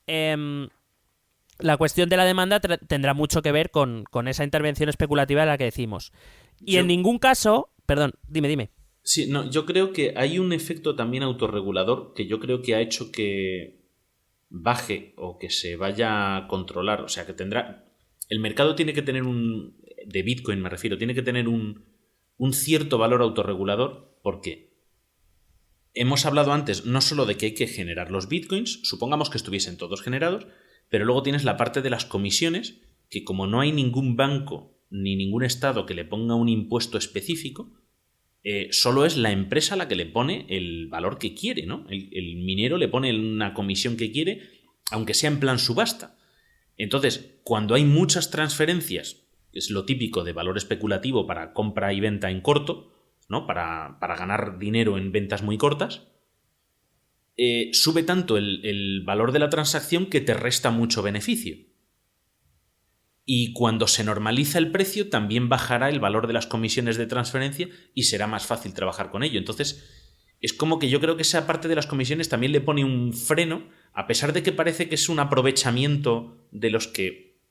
la cuestión de la demanda tendrá mucho que ver con esa intervención especulativa de la que decimos. Y en ningún caso... Perdón, dime. Sí, no, yo creo que hay un efecto también autorregulador que yo creo que ha hecho que baje o que se vaya a controlar. O sea, que tendrá... El mercado tiene que tener de Bitcoin me refiero, tiene que tener un cierto valor autorregulador, porque hemos hablado antes no solo de que hay que generar los Bitcoins, supongamos que estuviesen todos generados, pero luego tienes la parte de las comisiones, que como no hay ningún banco ni ningún estado que le ponga un impuesto específico, solo es la empresa la que le pone el valor que quiere, ¿no? El minero le pone una comisión que quiere, aunque sea en plan subasta. Entonces, cuando hay muchas transferencias, que es lo típico de valor especulativo para compra y venta en corto, ¿no? Para ganar dinero en ventas muy cortas, sube tanto el valor de la transacción que te resta mucho beneficio. Y cuando se normaliza el precio, también bajará el valor de las comisiones de transferencia y será más fácil trabajar con ello. Entonces, es como que yo creo que esa parte de las comisiones también le pone un freno, a pesar de que parece que es un aprovechamiento de los que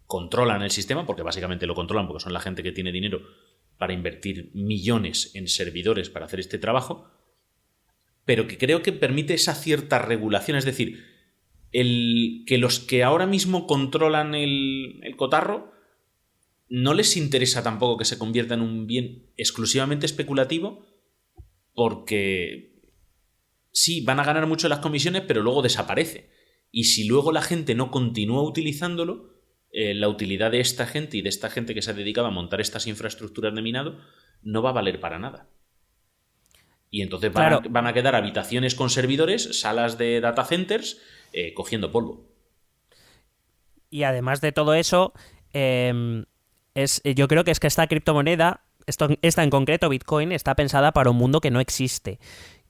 controlan el sistema, porque básicamente lo controlan porque son la gente que tiene dinero para invertir millones en servidores para hacer este trabajo, pero que creo que permite esa cierta regulación, es decir, que los que ahora mismo controlan el cotarro no les interesa tampoco que se convierta en un bien exclusivamente especulativo, porque sí, van a ganar mucho las comisiones, pero luego desaparece. Y si luego la gente no continúa utilizándolo, la utilidad de esta gente y de esta gente que se ha dedicado a montar estas infraestructuras de minado no va a valer para nada. Y entonces van a quedar habitaciones con servidores, salas de data centers, cogiendo polvo. Y además de todo eso, yo creo que es que esta criptomoneda, esta en concreto, Bitcoin, está pensada para un mundo que no existe.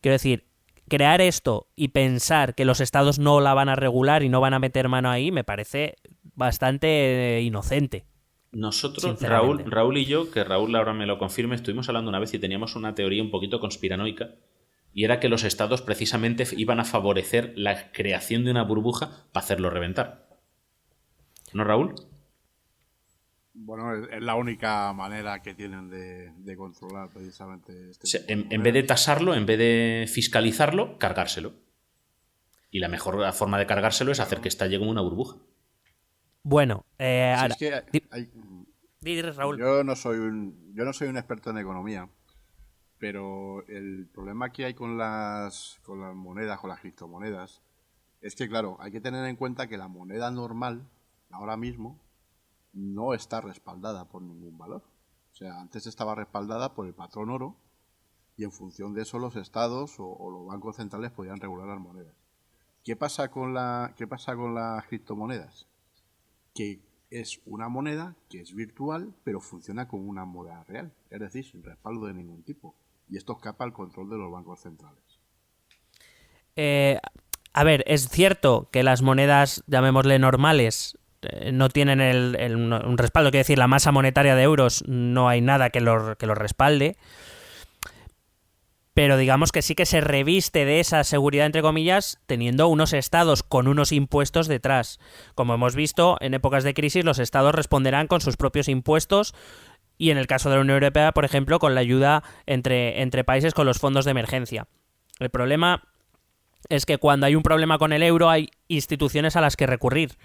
Quiero decir, crear esto y pensar que los estados no la van a regular y no van a meter mano ahí me parece bastante inocente. Nosotros, Raúl y yo, que Raúl ahora me lo confirme, estuvimos hablando una vez y teníamos una teoría un poquito conspiranoica, y era que los estados precisamente iban a favorecer la creación de una burbuja para hacerlo reventar. ¿No, Raúl? Bueno, es la única manera que tienen de controlar precisamente este. O sea, en vez de tasarlo, en vez de fiscalizarlo, cargárselo. Y la mejor forma de cargárselo es hacer que estalle como una burbuja. Bueno, ahora... Es que Raúl. Yo no soy un experto en economía, pero el problema que hay con las monedas, con las criptomonedas, es que, claro, hay que tener en cuenta que la moneda normal, ahora mismo, no está respaldada por ningún valor. O sea, antes estaba respaldada por el patrón oro y en función de eso los estados o los bancos centrales podían regular las monedas. ¿Qué pasa con las criptomonedas? Que es una moneda que es virtual, pero funciona como una moneda real, es decir, sin respaldo de ningún tipo. Y esto escapa al control de los bancos centrales. A ver, es cierto que las monedas, llamémosle normales, no tienen un respaldo, quiero decir, la masa monetaria de euros, no hay nada que lo respalde, pero digamos que sí que se reviste de esa seguridad, entre comillas, teniendo unos estados con unos impuestos detrás. Como hemos visto, en épocas de crisis los estados responderán con sus propios impuestos y en el caso de la Unión Europea, por ejemplo, con la ayuda entre países con los fondos de emergencia. El problema es que cuando hay un problema con el euro hay instituciones a las que recurrir.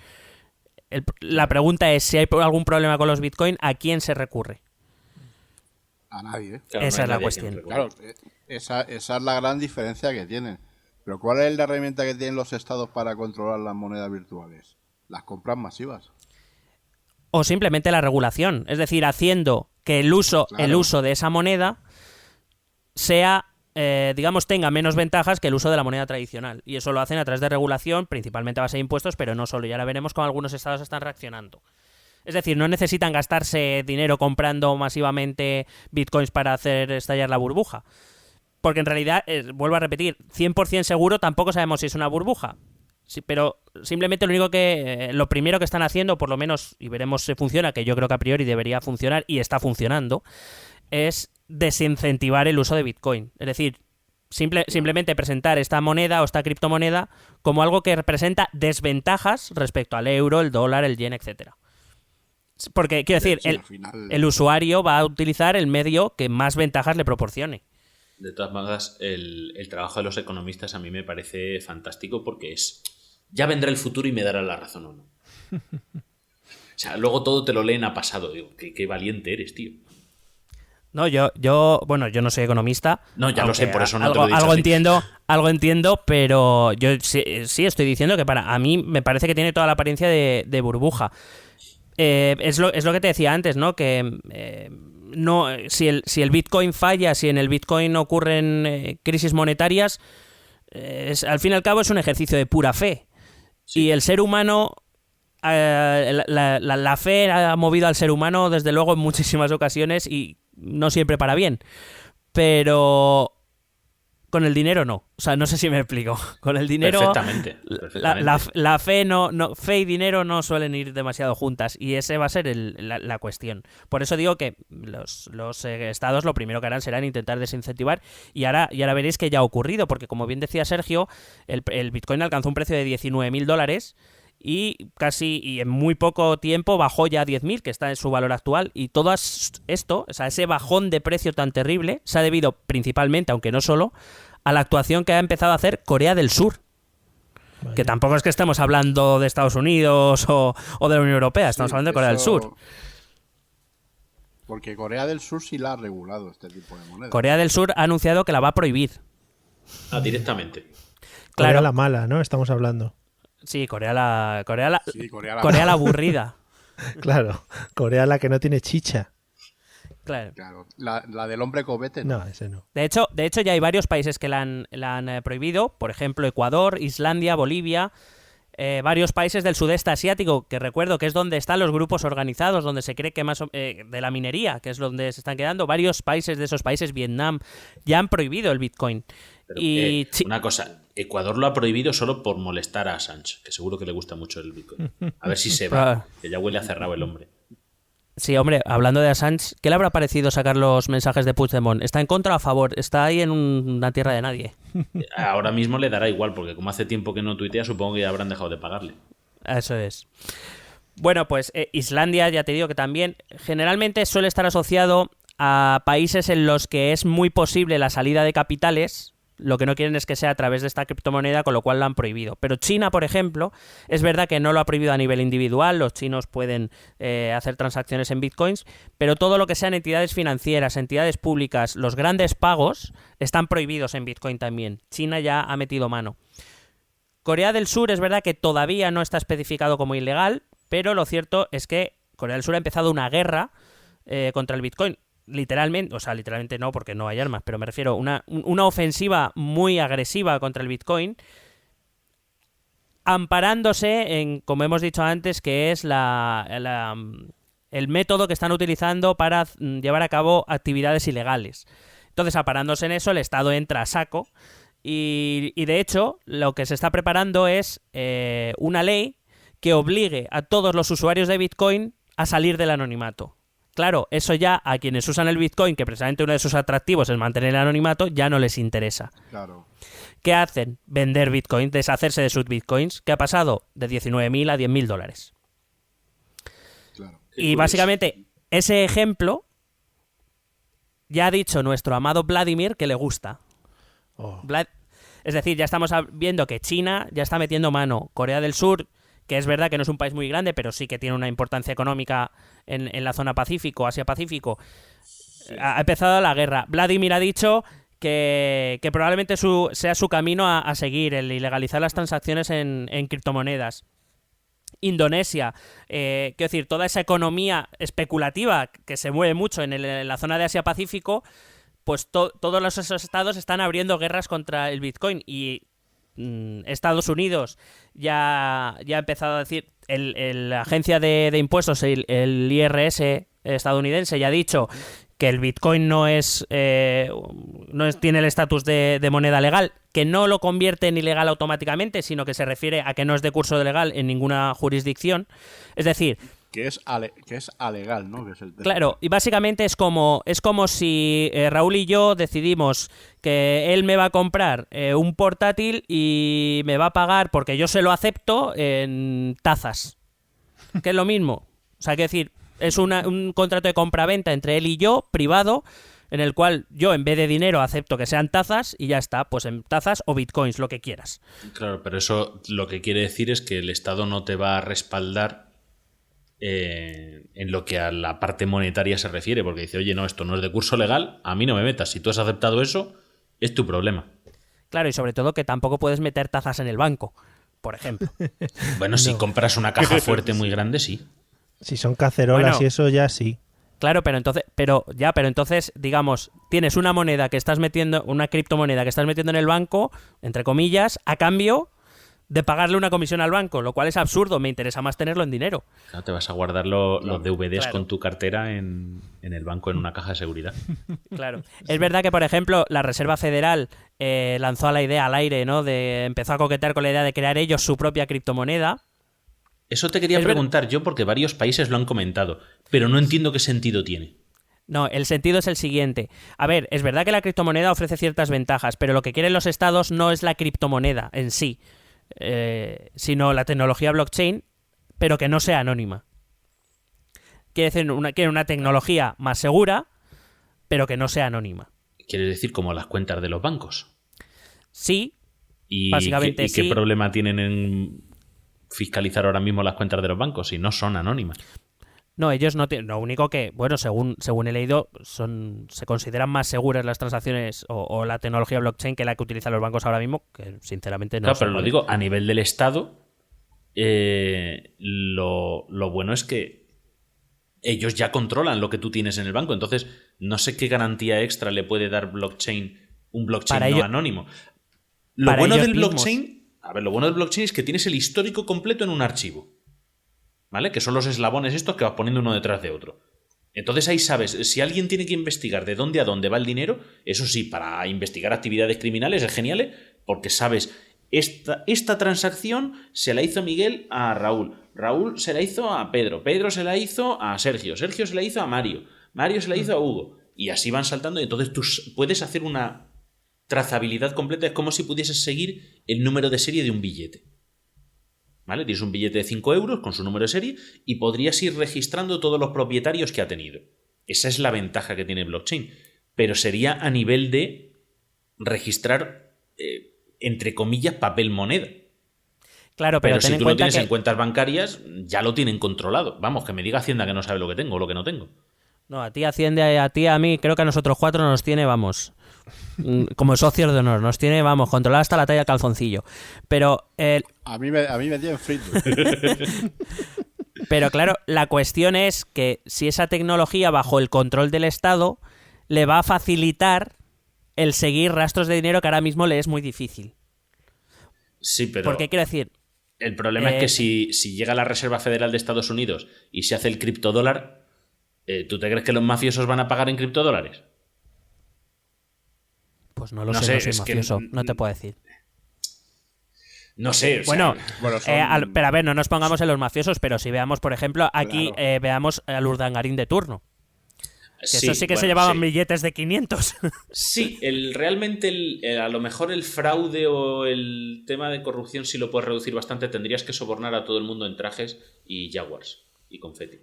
La pregunta es, si hay algún problema con los Bitcoin, ¿a quién se recurre? A nadie, ¿eh? Claro, esa es la cuestión. Claro, esa es la gran diferencia que tienen. Pero ¿cuál es la herramienta que tienen los estados para controlar las monedas virtuales? Las compras masivas. O simplemente la regulación, es decir, haciendo que el uso de esa moneda sea, digamos, tenga menos ventajas que el uso de la moneda tradicional. Y eso lo hacen a través de regulación, principalmente a base de impuestos, pero no solo. Y ahora veremos cómo algunos estados están reaccionando. Es decir, no necesitan gastarse dinero comprando masivamente bitcoins para hacer estallar la burbuja. Porque en realidad, vuelvo a repetir, 100% seguro tampoco sabemos si es una burbuja. Sí, pero simplemente lo primero que están haciendo, por lo menos, y veremos si funciona, que yo creo que a priori debería funcionar y está funcionando, es desincentivar el uso de Bitcoin. Es decir, simplemente presentar esta moneda o esta criptomoneda como algo que representa desventajas respecto al euro, el dólar, el yen, etcétera. Porque, quiero decir, el usuario va a utilizar el medio que más ventajas le proporcione. De todas maneras, el trabajo de los economistas a mí me parece fantástico porque ya vendrá el futuro y me dará la razón o no. O sea, luego todo te lo leen a pasado. Digo, qué valiente eres, tío. No, yo no soy economista. No, ya lo sé, por eso no te lo he dicho así. Algo entiendo, pero yo sí estoy diciendo que a mí me parece que tiene toda la apariencia de burbuja. Es lo que te decía antes, ¿no? Que no, si el Bitcoin falla, si en el Bitcoin ocurren crisis monetarias, al fin y al cabo es un ejercicio de pura fe. Sí. Y el ser humano, la fe ha movido al ser humano desde luego en muchísimas ocasiones y no siempre para bien. Pero con el dinero no. O sea, no sé si me explico. Con el dinero... Perfectamente. La fe fe y dinero no suelen ir demasiado juntas. Y ese va a ser la cuestión. Por eso digo que los estados lo primero que harán será intentar desincentivar. Y ahora veréis que ya ha ocurrido. Porque como bien decía Sergio, el Bitcoin alcanzó un precio de $19.000 y en muy poco tiempo bajó ya a 10.000, que está en su valor actual. Y todo esto, o sea, ese bajón de precio tan terrible, se ha debido principalmente, aunque no solo, a la actuación que ha empezado a hacer Corea del Sur. Vale. Que tampoco es que estemos hablando de Estados Unidos o de la Unión Europea, estamos hablando de Corea del Sur. Porque Corea del Sur sí la ha regulado este tipo de moneda. Corea del Sur ha anunciado que la va a prohibir. Directamente. Claro. Claro. La mala, ¿no? Estamos hablando. Sí, Corea la aburrida. Claro, Corea la que no tiene chicha. Claro. La del hombre cobete. No, ese no. De hecho, ya hay varios países que la han prohibido. Por ejemplo, Ecuador, Islandia, Bolivia. varios países del sudeste asiático, que recuerdo que es donde están los grupos organizados, donde se cree que de la minería, que es donde se están quedando, varios países de esos países, Vietnam, ya han prohibido el Bitcoin. Pero, una cosa, Ecuador lo ha prohibido solo por molestar a Assange, que seguro que le gusta mucho el Bitcoin. A ver si se va, que ya huele a cerrado el hombre. Sí, hombre, hablando de Assange, ¿qué le habrá parecido sacar los mensajes de Puigdemont? ¿Está en contra o a favor? Está ahí en una tierra de nadie. Ahora mismo le dará igual, porque como hace tiempo que no tuitea, supongo que ya habrán dejado de pagarle. Eso es. Bueno, pues Islandia, ya te digo que también generalmente suele estar asociado a países en los que es muy posible la salida de capitales. Lo que no quieren es que sea a través de esta criptomoneda, con lo cual lo han prohibido. Pero China, por ejemplo, es verdad que no lo ha prohibido a nivel individual. Los chinos pueden hacer transacciones en bitcoins, pero todo lo que sean entidades financieras, entidades públicas, los grandes pagos están prohibidos en bitcoin también. China ya ha metido mano. Corea del Sur es verdad que todavía no está especificado como ilegal, pero lo cierto es que Corea del Sur ha empezado una guerra contra el bitcoin. Literalmente, o sea, literalmente no, porque no hay armas, pero me refiero a una ofensiva muy agresiva contra el Bitcoin, amparándose en, como hemos dicho antes, que es el método que están utilizando para llevar a cabo actividades ilegales. Entonces, amparándose en eso, el Estado entra a saco y de hecho, lo que se está preparando es una ley que obligue a todos los usuarios de Bitcoin a salir del anonimato. Claro, eso ya a quienes usan el Bitcoin, que precisamente uno de sus atractivos es mantener el anonimato, ya no les interesa. Claro. ¿Qué hacen? Vender Bitcoin, deshacerse de sus Bitcoins. ¿Qué ha pasado? De $19.000 a $10.000. Claro. Y básicamente ese ejemplo ya ha dicho nuestro amado Vladimir que le gusta. Oh. Es decir, ya estamos viendo que China ya está metiendo mano. Corea del Sur, que es verdad que no es un país muy grande, pero sí que tiene una importancia económica en la zona Pacífico, Asia-Pacífico, sí. Ha empezado la guerra. Vladimir ha dicho que probablemente sea su camino a seguir, el ilegalizar las transacciones en criptomonedas. Indonesia, quiero decir, toda esa economía especulativa que se mueve mucho en la zona de Asia-Pacífico, pues todos esos estados están abriendo guerras contra el Bitcoin y Estados Unidos ya ha empezado a decir, la agencia de impuestos, el IRS estadounidense, ya ha dicho que el Bitcoin no tiene el estatus de moneda legal, que no lo convierte en ilegal automáticamente, sino que se refiere a que no es de curso legal en ninguna jurisdicción. Es decir, que es alegal, ¿no? Que es claro, y básicamente es como si Raúl y yo decidimos que él me va a comprar un portátil y me va a pagar, porque yo se lo acepto, en tazas. Que es lo mismo. O sea, que decir, es un contrato de compraventa entre él y yo, privado, en el cual yo, en vez de dinero, acepto que sean tazas y ya está, pues en tazas o bitcoins, lo que quieras. Claro, pero eso lo que quiere decir es que el Estado no te va a respaldar en lo que a la parte monetaria se refiere, porque dice, oye, no, esto no es de curso legal, a mí no me metas, si tú has aceptado eso, es tu problema. Claro, y sobre todo que tampoco puedes meter tazas en el banco, por ejemplo. Bueno, si compras una caja fuerte muy grande, sí. Si son cacerolas, bueno, y eso ya sí. Claro, pero entonces, digamos, tienes una moneda que estás metiendo, una criptomoneda que estás metiendo en el banco, entre comillas, a cambio de pagarle una comisión al banco, lo cual es absurdo. Me interesa más tenerlo en dinero. Claro, te vas a guardar los DVDs, claro, con tu cartera en el banco, en una caja de seguridad. Claro. Es verdad que, por ejemplo, la Reserva Federal lanzó la idea al aire, ¿no? Empezó a coquetear con la idea de crear ellos su propia criptomoneda. Eso te quería preguntar yo, porque varios países lo han comentado, pero no entiendo qué sentido tiene. No, el sentido es el siguiente. A ver, es verdad que la criptomoneda ofrece ciertas ventajas, pero lo que quieren los estados no es la criptomoneda en sí, sino la tecnología blockchain, pero que no sea anónima. Quieren una tecnología más segura, pero que no sea anónima. ¿Quieres decir como las cuentas de los bancos? Sí, básicamente sí. ¿Y qué problema tienen en fiscalizar ahora mismo las cuentas de los bancos si no son anónimas? No, ellos no tienen. Lo único que, bueno, según he leído, se consideran más seguras las transacciones o la tecnología blockchain que la que utilizan los bancos ahora mismo, que sinceramente no. Claro, pero lo digo, a nivel del Estado, lo bueno es que ellos ya controlan lo que tú tienes en el banco. Entonces, no sé qué garantía extra le puede dar un blockchain no anónimo. Lo bueno del blockchain, A ver, lo bueno del blockchain es que tienes el histórico completo en un archivo. ¿Vale? Que son los eslabones estos que vas poniendo uno detrás de otro. Entonces ahí sabes, si alguien tiene que investigar de dónde a dónde va el dinero, eso sí, para investigar actividades criminales es genial, porque sabes, esta transacción se la hizo Miguel a Raúl, Raúl se la hizo a Pedro, Pedro se la hizo a Sergio, Sergio se la hizo a Mario, Mario se la hizo a Hugo, y así van saltando, y entonces tú puedes hacer una trazabilidad completa, es como si pudieses seguir el número de serie de un billete. ¿Vale? Tienes un billete de 5 euros con su número de serie y podrías ir registrando todos los propietarios que ha tenido. Esa es la ventaja que tiene blockchain. Pero sería a nivel de registrar, entre comillas, papel moneda. Claro, pero si tú lo tienes en cuentas bancarias, ya lo tienen controlado. Vamos, que me diga Hacienda que no sabe lo que tengo o lo que no tengo. No, a ti Hacienda, a ti, a mí, creo que a nosotros 4 nos tiene, vamos, como socios de honor, nos tiene, vamos, controlada hasta la talla calzoncillo. Pero a mí me tienen frito. Pero claro, la cuestión es que si esa tecnología bajo el control del Estado le va a facilitar el seguir rastros de dinero que ahora mismo le es muy difícil. Sí, pero... Porque quiero decir... El problema es que si llega la Reserva Federal de Estados Unidos y se hace el criptodólar, ¿tú te crees que los mafiosos van a pagar en criptodólares? Pues no lo sé, no soy mafioso, no te puedo decir. No sé, bueno, son... pero a ver, no nos pongamos en los mafiosos, pero si veamos, por ejemplo, aquí veamos al Urdangarín de turno. Que sí, eso sí que se llevaban billetes de 500. Sí, realmente a lo mejor el fraude o el tema de corrupción sí lo puedes reducir bastante. Tendrías que sobornar a todo el mundo en trajes y jaguars y confeti.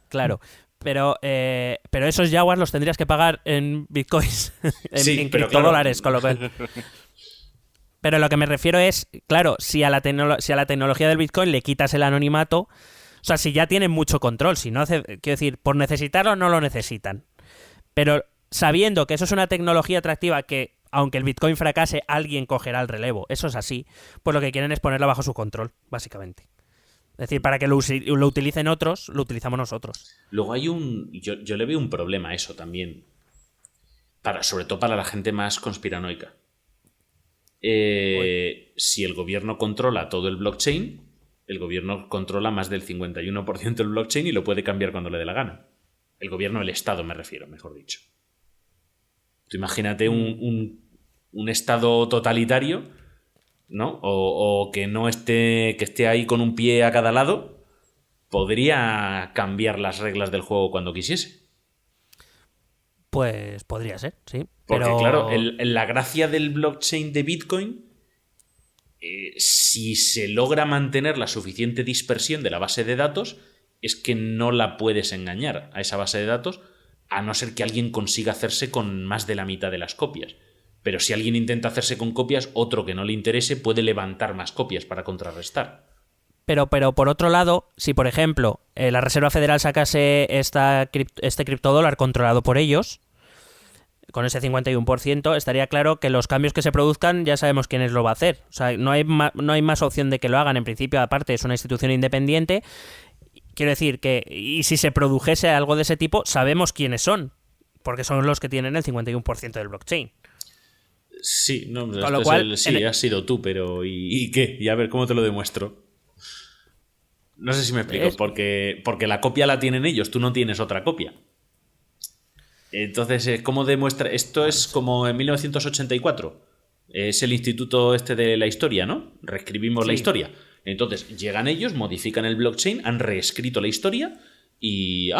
Claro, pero esos jaguars los tendrías que pagar en bitcoins, en criptodólares, claro. Con lo cual... Pero lo que me refiero es, claro, si a la tecnología del Bitcoin le quitas el anonimato, o sea, si ya tienen mucho control, si no hace, quiero decir, por necesitarlo no lo necesitan. Pero sabiendo que eso es una tecnología atractiva que, aunque el Bitcoin fracase, alguien cogerá el relevo, eso es así, pues lo que quieren es ponerlo bajo su control, básicamente. Es decir, para que lo utilicen otros, lo utilizamos nosotros. Luego hay yo le veo un problema a eso también, sobre todo para la gente más conspiranoica. Si el gobierno controla todo el blockchain, el gobierno controla más del 51% del blockchain y lo puede cambiar cuando le dé la gana. El gobierno, el Estado me refiero, mejor dicho. Tú imagínate un Estado totalitario, ¿no? O que no esté, que esté ahí con un pie a cada lado, podría cambiar las reglas del juego cuando quisiese. Pues podría ser, sí. Porque claro, la gracia del blockchain de Bitcoin, si se logra mantener la suficiente dispersión de la base de datos, es que no la puedes engañar a esa base de datos, a no ser que alguien consiga hacerse con más de la mitad de las copias. Pero si alguien intenta hacerse con copias, otro que no le interese puede levantar más copias para contrarrestar. Pero por otro lado, si por ejemplo la Reserva Federal sacase este criptodólar controlado por ellos, con ese 51%, estaría claro que los cambios que se produzcan ya sabemos quiénes lo va a hacer. O sea, no hay más opción de que lo hagan. En principio, aparte, es una institución independiente. Quiero decir que, y si se produjese algo de ese tipo, sabemos quiénes son, porque son los que tienen el 51% del blockchain. Sí, no, con lo cual, has sido tú, pero ¿y qué? Y a ver, ¿cómo te lo demuestro? No sé si me explico, porque la copia la tienen ellos, tú no tienes otra copia. Entonces, ¿cómo demuestra? Esto es como en 1984. Es el instituto este de la historia, ¿no? Reescribimos la historia. Entonces, llegan ellos, modifican el blockchain, han reescrito la historia y...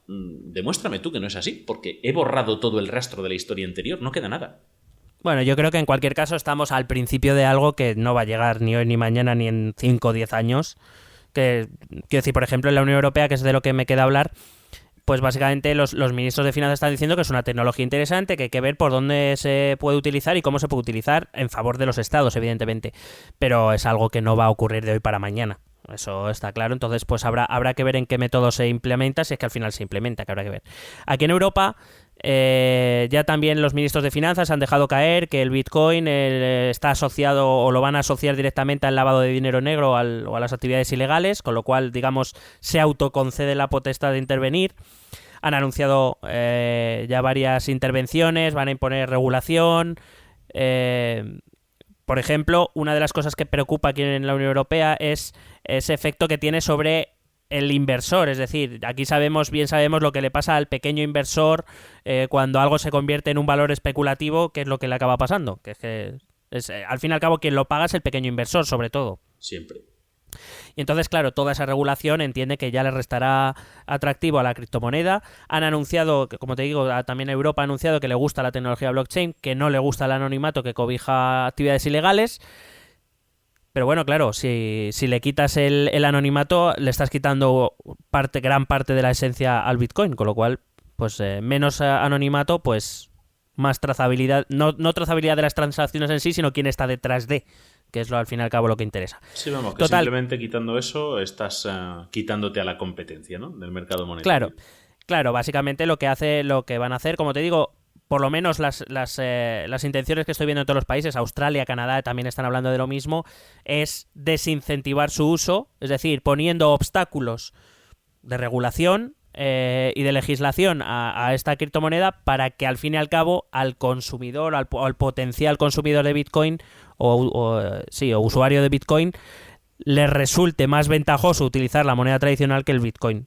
demuéstrame tú que no es así, porque he borrado todo el rastro de la historia anterior, no queda nada. Bueno, yo creo que en cualquier caso estamos al principio de algo que no va a llegar ni hoy ni mañana ni en 5 o 10 años. Que, quiero decir, por ejemplo, en la Unión Europea, que es de lo que me queda hablar, pues básicamente los ministros de finanzas están diciendo que es una tecnología interesante, que hay que ver por dónde se puede utilizar y cómo se puede utilizar en favor de los estados, evidentemente. Pero es algo que no va a ocurrir de hoy para mañana. Eso está claro. Entonces, pues habrá que ver en qué método se implementa, si es que al final se implementa, que habrá que ver. Aquí en Europa, ya también los ministros de finanzas han dejado caer que el Bitcoin está asociado o lo van a asociar directamente al lavado de dinero negro o a las actividades ilegales, con lo cual, digamos, se autoconcede la potestad de intervenir. Han anunciado ya varias intervenciones, van a imponer regulación, por ejemplo, una de las cosas que preocupa aquí en la Unión Europea es ese efecto que tiene sobre el inversor. Es decir, aquí sabemos lo que le pasa al pequeño inversor cuando algo se convierte en un valor especulativo, que es lo que le acaba pasando. Al fin y al cabo, quien lo paga es el pequeño inversor, sobre todo. Siempre. Y entonces, claro, toda esa regulación entiende que ya le restará atractivo a la criptomoneda. Han anunciado, como te digo, también Europa ha anunciado que le gusta la tecnología blockchain, que no le gusta el anonimato que cobija actividades ilegales. Pero bueno, claro, si le quitas el anonimato, le estás quitando gran parte de la esencia al Bitcoin, con lo cual, pues menos anonimato, pues más trazabilidad, no trazabilidad de las transacciones en sí, sino quién está detrás de, que es al fin y al cabo lo que interesa. Sí, vamos, que simplemente quitando eso estás quitándote a la competencia, ¿no? Del mercado monetario. Claro, básicamente lo que van a hacer, como te digo, por lo menos las intenciones que estoy viendo en todos los países, Australia, Canadá también están hablando de lo mismo, es desincentivar su uso, es decir, poniendo obstáculos de regulación y de legislación a esta criptomoneda para que al fin y al cabo al consumidor, al potencial consumidor de Bitcoin o usuario de Bitcoin le resulte más ventajoso utilizar la moneda tradicional que el Bitcoin.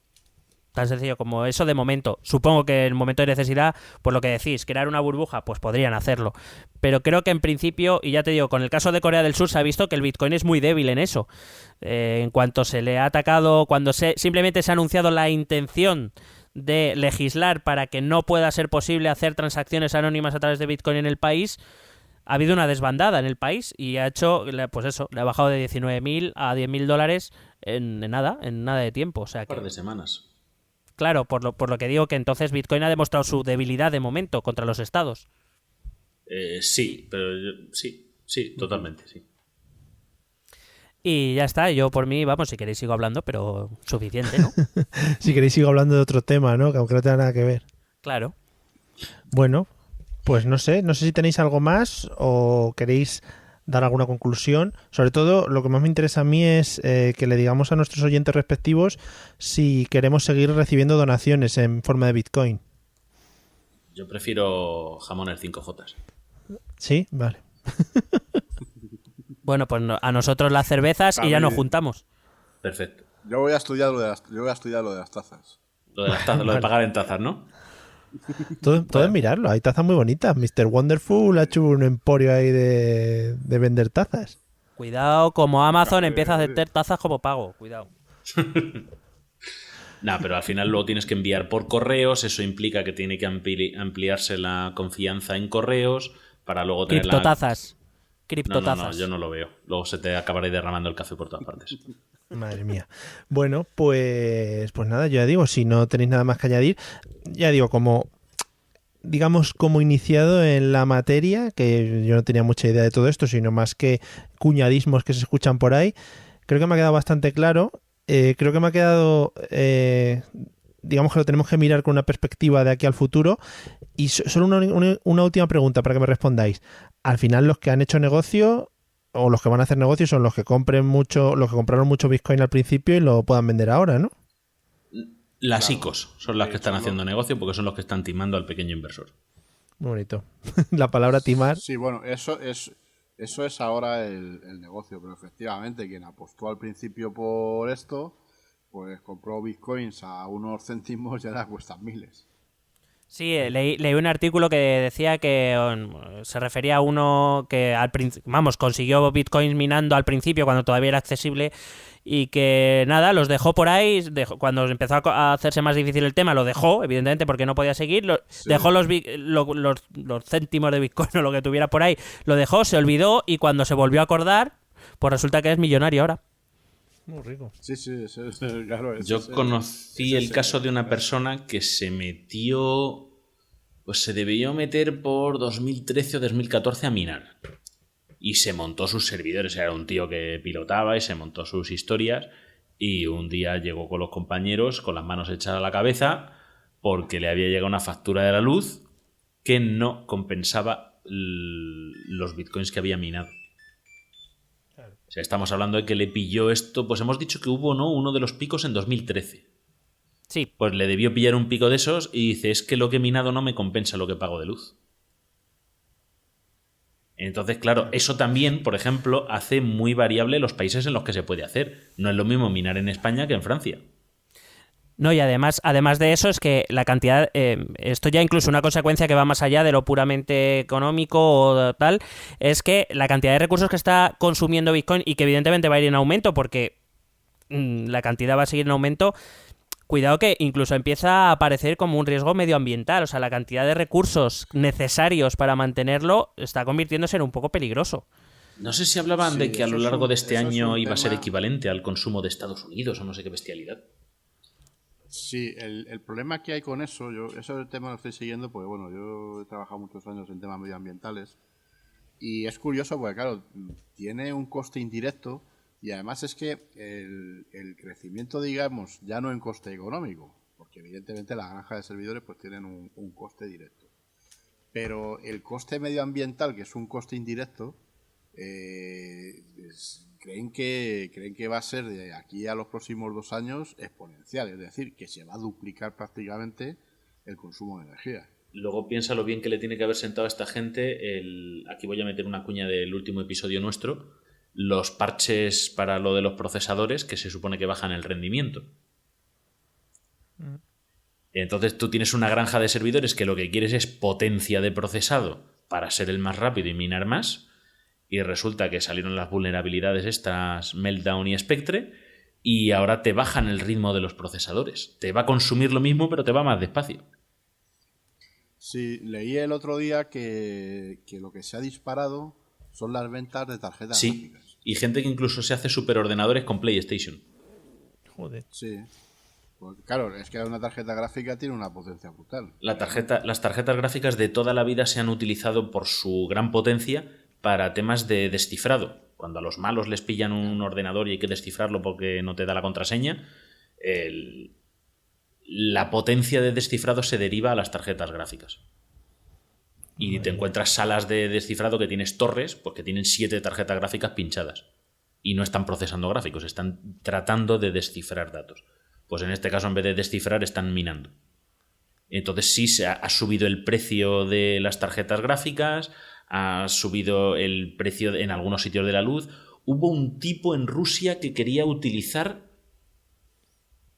Tan sencillo como eso de momento. Supongo que en el momento de necesidad, pues lo que decís, crear una burbuja, pues podrían hacerlo. Pero creo que en principio, y ya te digo, con el caso de Corea del Sur se ha visto que el Bitcoin es muy débil en eso. En cuanto se le ha atacado, cuando simplemente se ha anunciado la intención de legislar para que no pueda ser posible hacer transacciones anónimas a través de Bitcoin en el país, ha habido una desbandada en el país y ha hecho, pues eso, le ha bajado de 19.000 a $10.000 en nada de tiempo. O sea, un par de semanas. Claro, por lo que digo que entonces Bitcoin ha demostrado su debilidad de momento contra los estados. Sí, pero sí, totalmente, sí. Y ya está, yo por mí, vamos, si queréis sigo hablando, pero suficiente, ¿no? Si queréis sigo hablando de otro tema, ¿no? Que aunque no tenga nada que ver. Claro. Bueno, pues no sé si tenéis algo más o queréis dar alguna conclusión. Sobre todo, lo que más me interesa a mí es que le digamos a nuestros oyentes respectivos si queremos seguir recibiendo donaciones en forma de Bitcoin. Yo prefiero jamones 5J. ¿Sí? Vale. Bueno, pues a nosotros las cervezas y ya nos juntamos. Perfecto. Yo voy a estudiar lo de las tazas. Lo de pagar en tazas, ¿no? Todo es mirarlo, hay tazas muy bonitas. Mr. Wonderful ha hecho un emporio ahí de vender tazas. Cuidado, como Amazon empieza a aceptar tazas como pago, cuidado. Nah, pero al final luego tienes que enviar por correos, eso implica que tiene que ampliarse la confianza en correos para luego tener Criptotazas. No, yo no lo veo. Luego se te acabará derramando el café por todas partes. Madre mía. Bueno, pues nada, yo ya digo, si no tenéis nada más que añadir, ya digo, como iniciado en la materia, que yo no tenía mucha idea de todo esto, sino más que cuñadismos que se escuchan por ahí, creo que me ha quedado bastante claro. Creo que me ha quedado, digamos que lo tenemos que mirar con una perspectiva de aquí al futuro. Y solo una última pregunta para que me respondáis. Al final, los que han hecho negocio o los que van a hacer negocio son los que compraron mucho Bitcoin al principio y lo puedan vender ahora, ¿no? Las ICOs son las que están haciendo negocio porque son los que están timando al pequeño inversor. Muy bonito. La palabra timar. Sí, bueno, eso es ahora el negocio, pero efectivamente quien apostó al principio por esto, pues compró bitcoins a unos céntimos y ahora cuestan miles. Sí, leí un artículo que decía que se refería a uno que consiguió bitcoins minando al principio cuando todavía era accesible y que nada, los dejó por ahí, cuando empezó a hacerse más difícil el tema, lo dejó, evidentemente porque no podía seguir, dejó los céntimos de bitcoin o lo que tuviera por ahí, lo dejó, se olvidó y cuando se volvió a acordar, pues resulta que es millonario ahora. Muy rico. Sí, claro. Yo conocí el caso de una persona que se metió, pues se debió meter por 2013 o 2014 a minar. Y se montó sus servidores, era un tío que pilotaba y se montó sus historias. Y un día llegó con los compañeros con las manos echadas a la cabeza porque le había llegado una factura de la luz que no compensaba los bitcoins que había minado. O sea, estamos hablando de que le pilló esto, pues hemos dicho que hubo, ¿no?, uno de los picos en 2013. Sí. Pues le debió pillar un pico de esos y dice, es que lo que he minado no me compensa lo que pago de luz. Entonces, claro, eso también, por ejemplo, hace muy variable los países en los que se puede hacer. No es lo mismo minar en España que en Francia. No, y además de eso es que la cantidad, esto ya incluso una consecuencia que va más allá de lo puramente económico o tal, es que la cantidad de recursos que está consumiendo Bitcoin y que evidentemente va a ir en aumento porque la cantidad va a seguir en aumento, cuidado que incluso empieza a aparecer como un riesgo medioambiental, o sea, la cantidad de recursos necesarios para mantenerlo está convirtiéndose en un poco peligroso. No sé si hablaban de que a lo largo de este año iba a ser equivalente al consumo de Estados Unidos o no sé qué bestialidad. Sí, el problema que hay con eso, ese tema lo estoy siguiendo porque, bueno, yo he trabajado muchos años en temas medioambientales y es curioso porque, claro, tiene un coste indirecto y además es que el crecimiento, digamos, ya no en coste económico, porque evidentemente las granjas de servidores pues tienen un coste directo, pero el coste medioambiental, que es un coste indirecto, creen que va a ser de aquí a los próximos 2 años exponencial, es decir, que se va a duplicar prácticamente el consumo de energía. Luego piensa lo bien que le tiene que haber sentado a esta gente aquí voy a meter una cuña del último episodio nuestro, los parches para lo de los procesadores que se supone que bajan el rendimiento. Entonces tú tienes una granja de servidores que lo que quieres es potencia de procesado para ser el más rápido y minar más. Y resulta que salieron las vulnerabilidades estas Meltdown y Spectre y ahora te bajan el ritmo de los procesadores. Te va a consumir lo mismo, pero te va más despacio. Sí, leí el otro día que lo que se ha disparado son las ventas de tarjetas gráficas. Y gente que incluso se hace superordenadores con PlayStation. Joder. Sí. Pues claro, es que una tarjeta gráfica tiene una potencia brutal. Las tarjetas gráficas de toda la vida se han utilizado por su gran potencia para temas de descifrado. Cuando a los malos les pillan un ordenador y hay que descifrarlo porque no te da la contraseña, la potencia de descifrado se deriva a las tarjetas gráficas. Y te encuentras salas de descifrado que tienes torres porque tienen 7 tarjetas gráficas pinchadas. Y no están procesando gráficos, están tratando de descifrar datos. Pues en este caso, en vez de descifrar, están minando. Entonces sí, se ha subido el precio de las tarjetas gráficas, ha subido el precio en algunos sitios de la luz. Hubo un tipo en Rusia que quería utilizar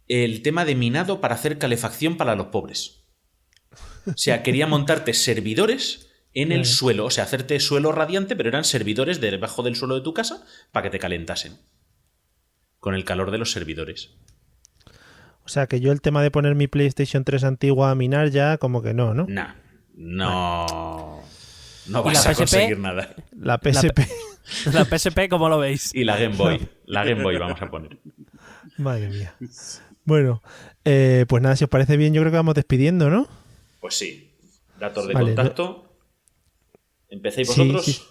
el tema de minado para hacer calefacción para los pobres. O sea, quería montarte servidores en el suelo, o sea, hacerte suelo radiante, pero eran servidores debajo del suelo de tu casa para que te calentasen con el calor de los servidores. O sea, que yo el tema de poner mi PlayStation 3 antigua a minar ya como que no, ¿no? No vas a conseguir nada. La PSP. La PSP, ¿cómo lo veis? Y la Game Boy. La Game Boy vamos a poner. Madre mía. Bueno, pues nada, si os parece bien, yo creo que vamos despidiendo, ¿no? Pues sí. Datos de contacto. ¿Empecéis vosotros? Sí.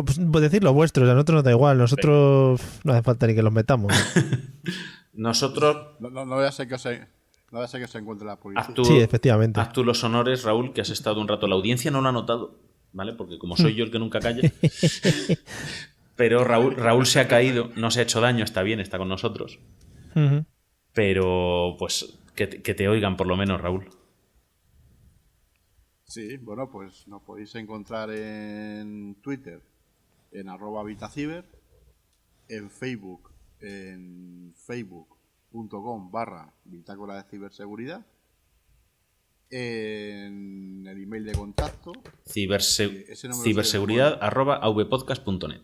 Pues decir los vuestros, a nosotros nos da igual. Nosotros no hace falta ni que los metamos. Nosotros... No voy a ser que se encuentre la policía. Sí, efectivamente. Haz tú los honores, Raúl, que has estado un rato. La audiencia no lo ha notado, ¿vale? Porque como soy yo el que nunca calla. Pero Raúl se ha caído, no se ha hecho daño, está bien, está con nosotros. Pero, pues, que te oigan por lo menos, Raúl. Sí, bueno, pues nos podéis encontrar en Twitter, en @vitaciber, en Facebook, en facebook.com/bitácora de ciberseguridad, en el email de contacto ciberseguridad@avpodcast.net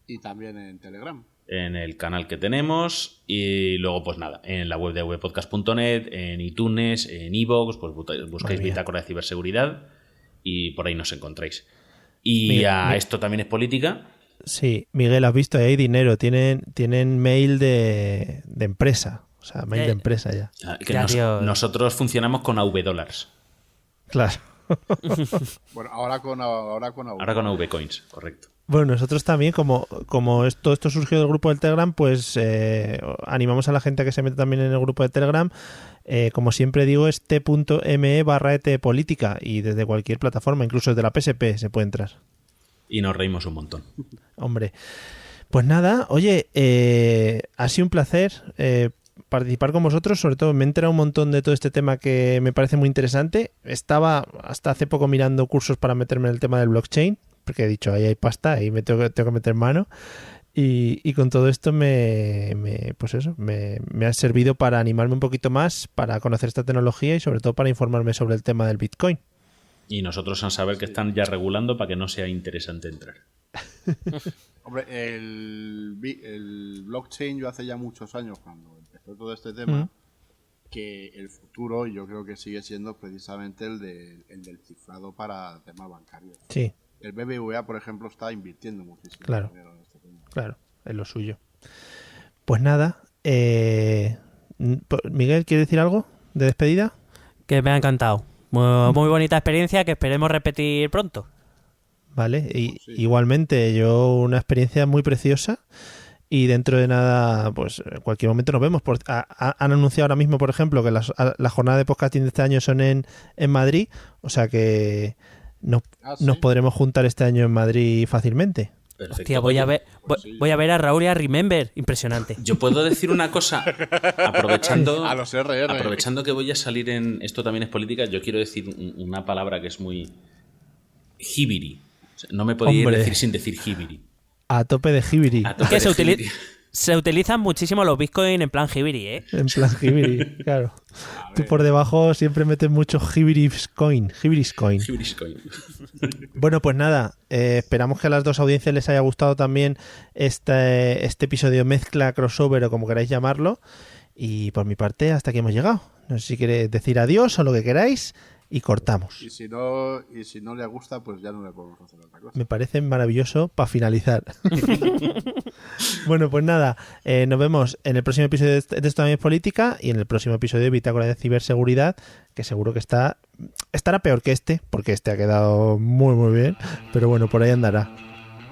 y también en Telegram. En el canal que tenemos y luego pues nada, en la web de avpodcast.net, en iTunes, en iVoox, pues buscáis Bitácora de Ciberseguridad y por ahí nos encontráis. Y esto también es política. Sí, Miguel, has visto, ahí hay dinero, tienen mail de empresa, o sea, mail de empresa ya. Nosotros funcionamos con AV-Dollars. Claro. Bueno, ahora con AV-Coins, correcto. Bueno, nosotros también, como esto surgió del grupo del Telegram, pues animamos a la gente a que se meta también en el grupo de Telegram. Como siempre digo, es t.me/etpolítica y desde cualquier plataforma, incluso desde la PSP se puede entrar. Y nos reímos un montón. Hombre, pues nada, oye, ha sido un placer. participar con vosotros. Sobre todo me he enterado un montón de todo este tema que me parece muy interesante. Estaba hasta hace poco mirando cursos para meterme en el tema del blockchain, porque he dicho, ahí hay pasta, ahí tengo que meter mano. Y con todo esto pues eso, me ha servido para animarme un poquito más, para conocer esta tecnología y sobre todo para informarme sobre el tema del Bitcoin. Y nosotros a saber que están ya regulando para que no sea interesante entrar. Hombre, el blockchain, yo hace ya muchos años, cuando empezó todo este tema, que el futuro yo creo que sigue siendo precisamente el del cifrado para temas bancarios. Sí. El BBVA, por ejemplo, está invirtiendo muchísimo Claro. dinero en este tema. Claro, es lo suyo. Pues nada, Miguel, ¿quiere decir algo de despedida? Que me ha encantado. Muy bonita experiencia que esperemos repetir pronto. Vale, Sí. igualmente, yo una experiencia muy preciosa y dentro de nada, pues en cualquier momento nos vemos. Han anunciado ahora mismo, por ejemplo, que las jornadas de podcasting de este año son en Madrid, o sea que nos podremos juntar este año en Madrid fácilmente. Perfecto. Hostia, voy a ver a Raúl y a Remember. Impresionante. Yo puedo decir una cosa, aprovechando A los RR. aprovechando que voy a salir en Esto también es política, yo quiero decir una palabra que es muy hibiri. O sea, no me podía Hombre. decir sin decir hibiri. A tope de Hibiri, A tope Que de hibiri. se utilizan muchísimo los Bitcoin en plan Hibiri, ¿eh? en plan Hibiri, claro. Tú por debajo siempre metes mucho Hibiris coin. Hibiri's coin. Bueno, pues nada, esperamos que a las dos audiencias les haya gustado también este episodio mezcla, crossover o como queráis llamarlo. Y por mi parte, hasta aquí hemos llegado. No sé si queréis decir adiós o lo que queráis y cortamos. Y si no le gusta, pues ya no le podemos hacer otra cosa. Me parece maravilloso para finalizar. Bueno, pues nada, nos vemos en el próximo episodio de Esto también es política y en el próximo episodio de Bitácora de Ciberseguridad, que seguro que estará peor que este, porque este ha quedado muy muy bien, pero bueno, por ahí andará.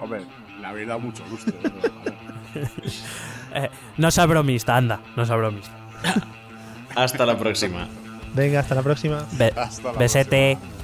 Hombre, le habría dado mucho gusto. No seas bromista, anda. No seas bromista. Hasta la próxima. Venga, hasta la próxima. Hasta la Besete. próxima.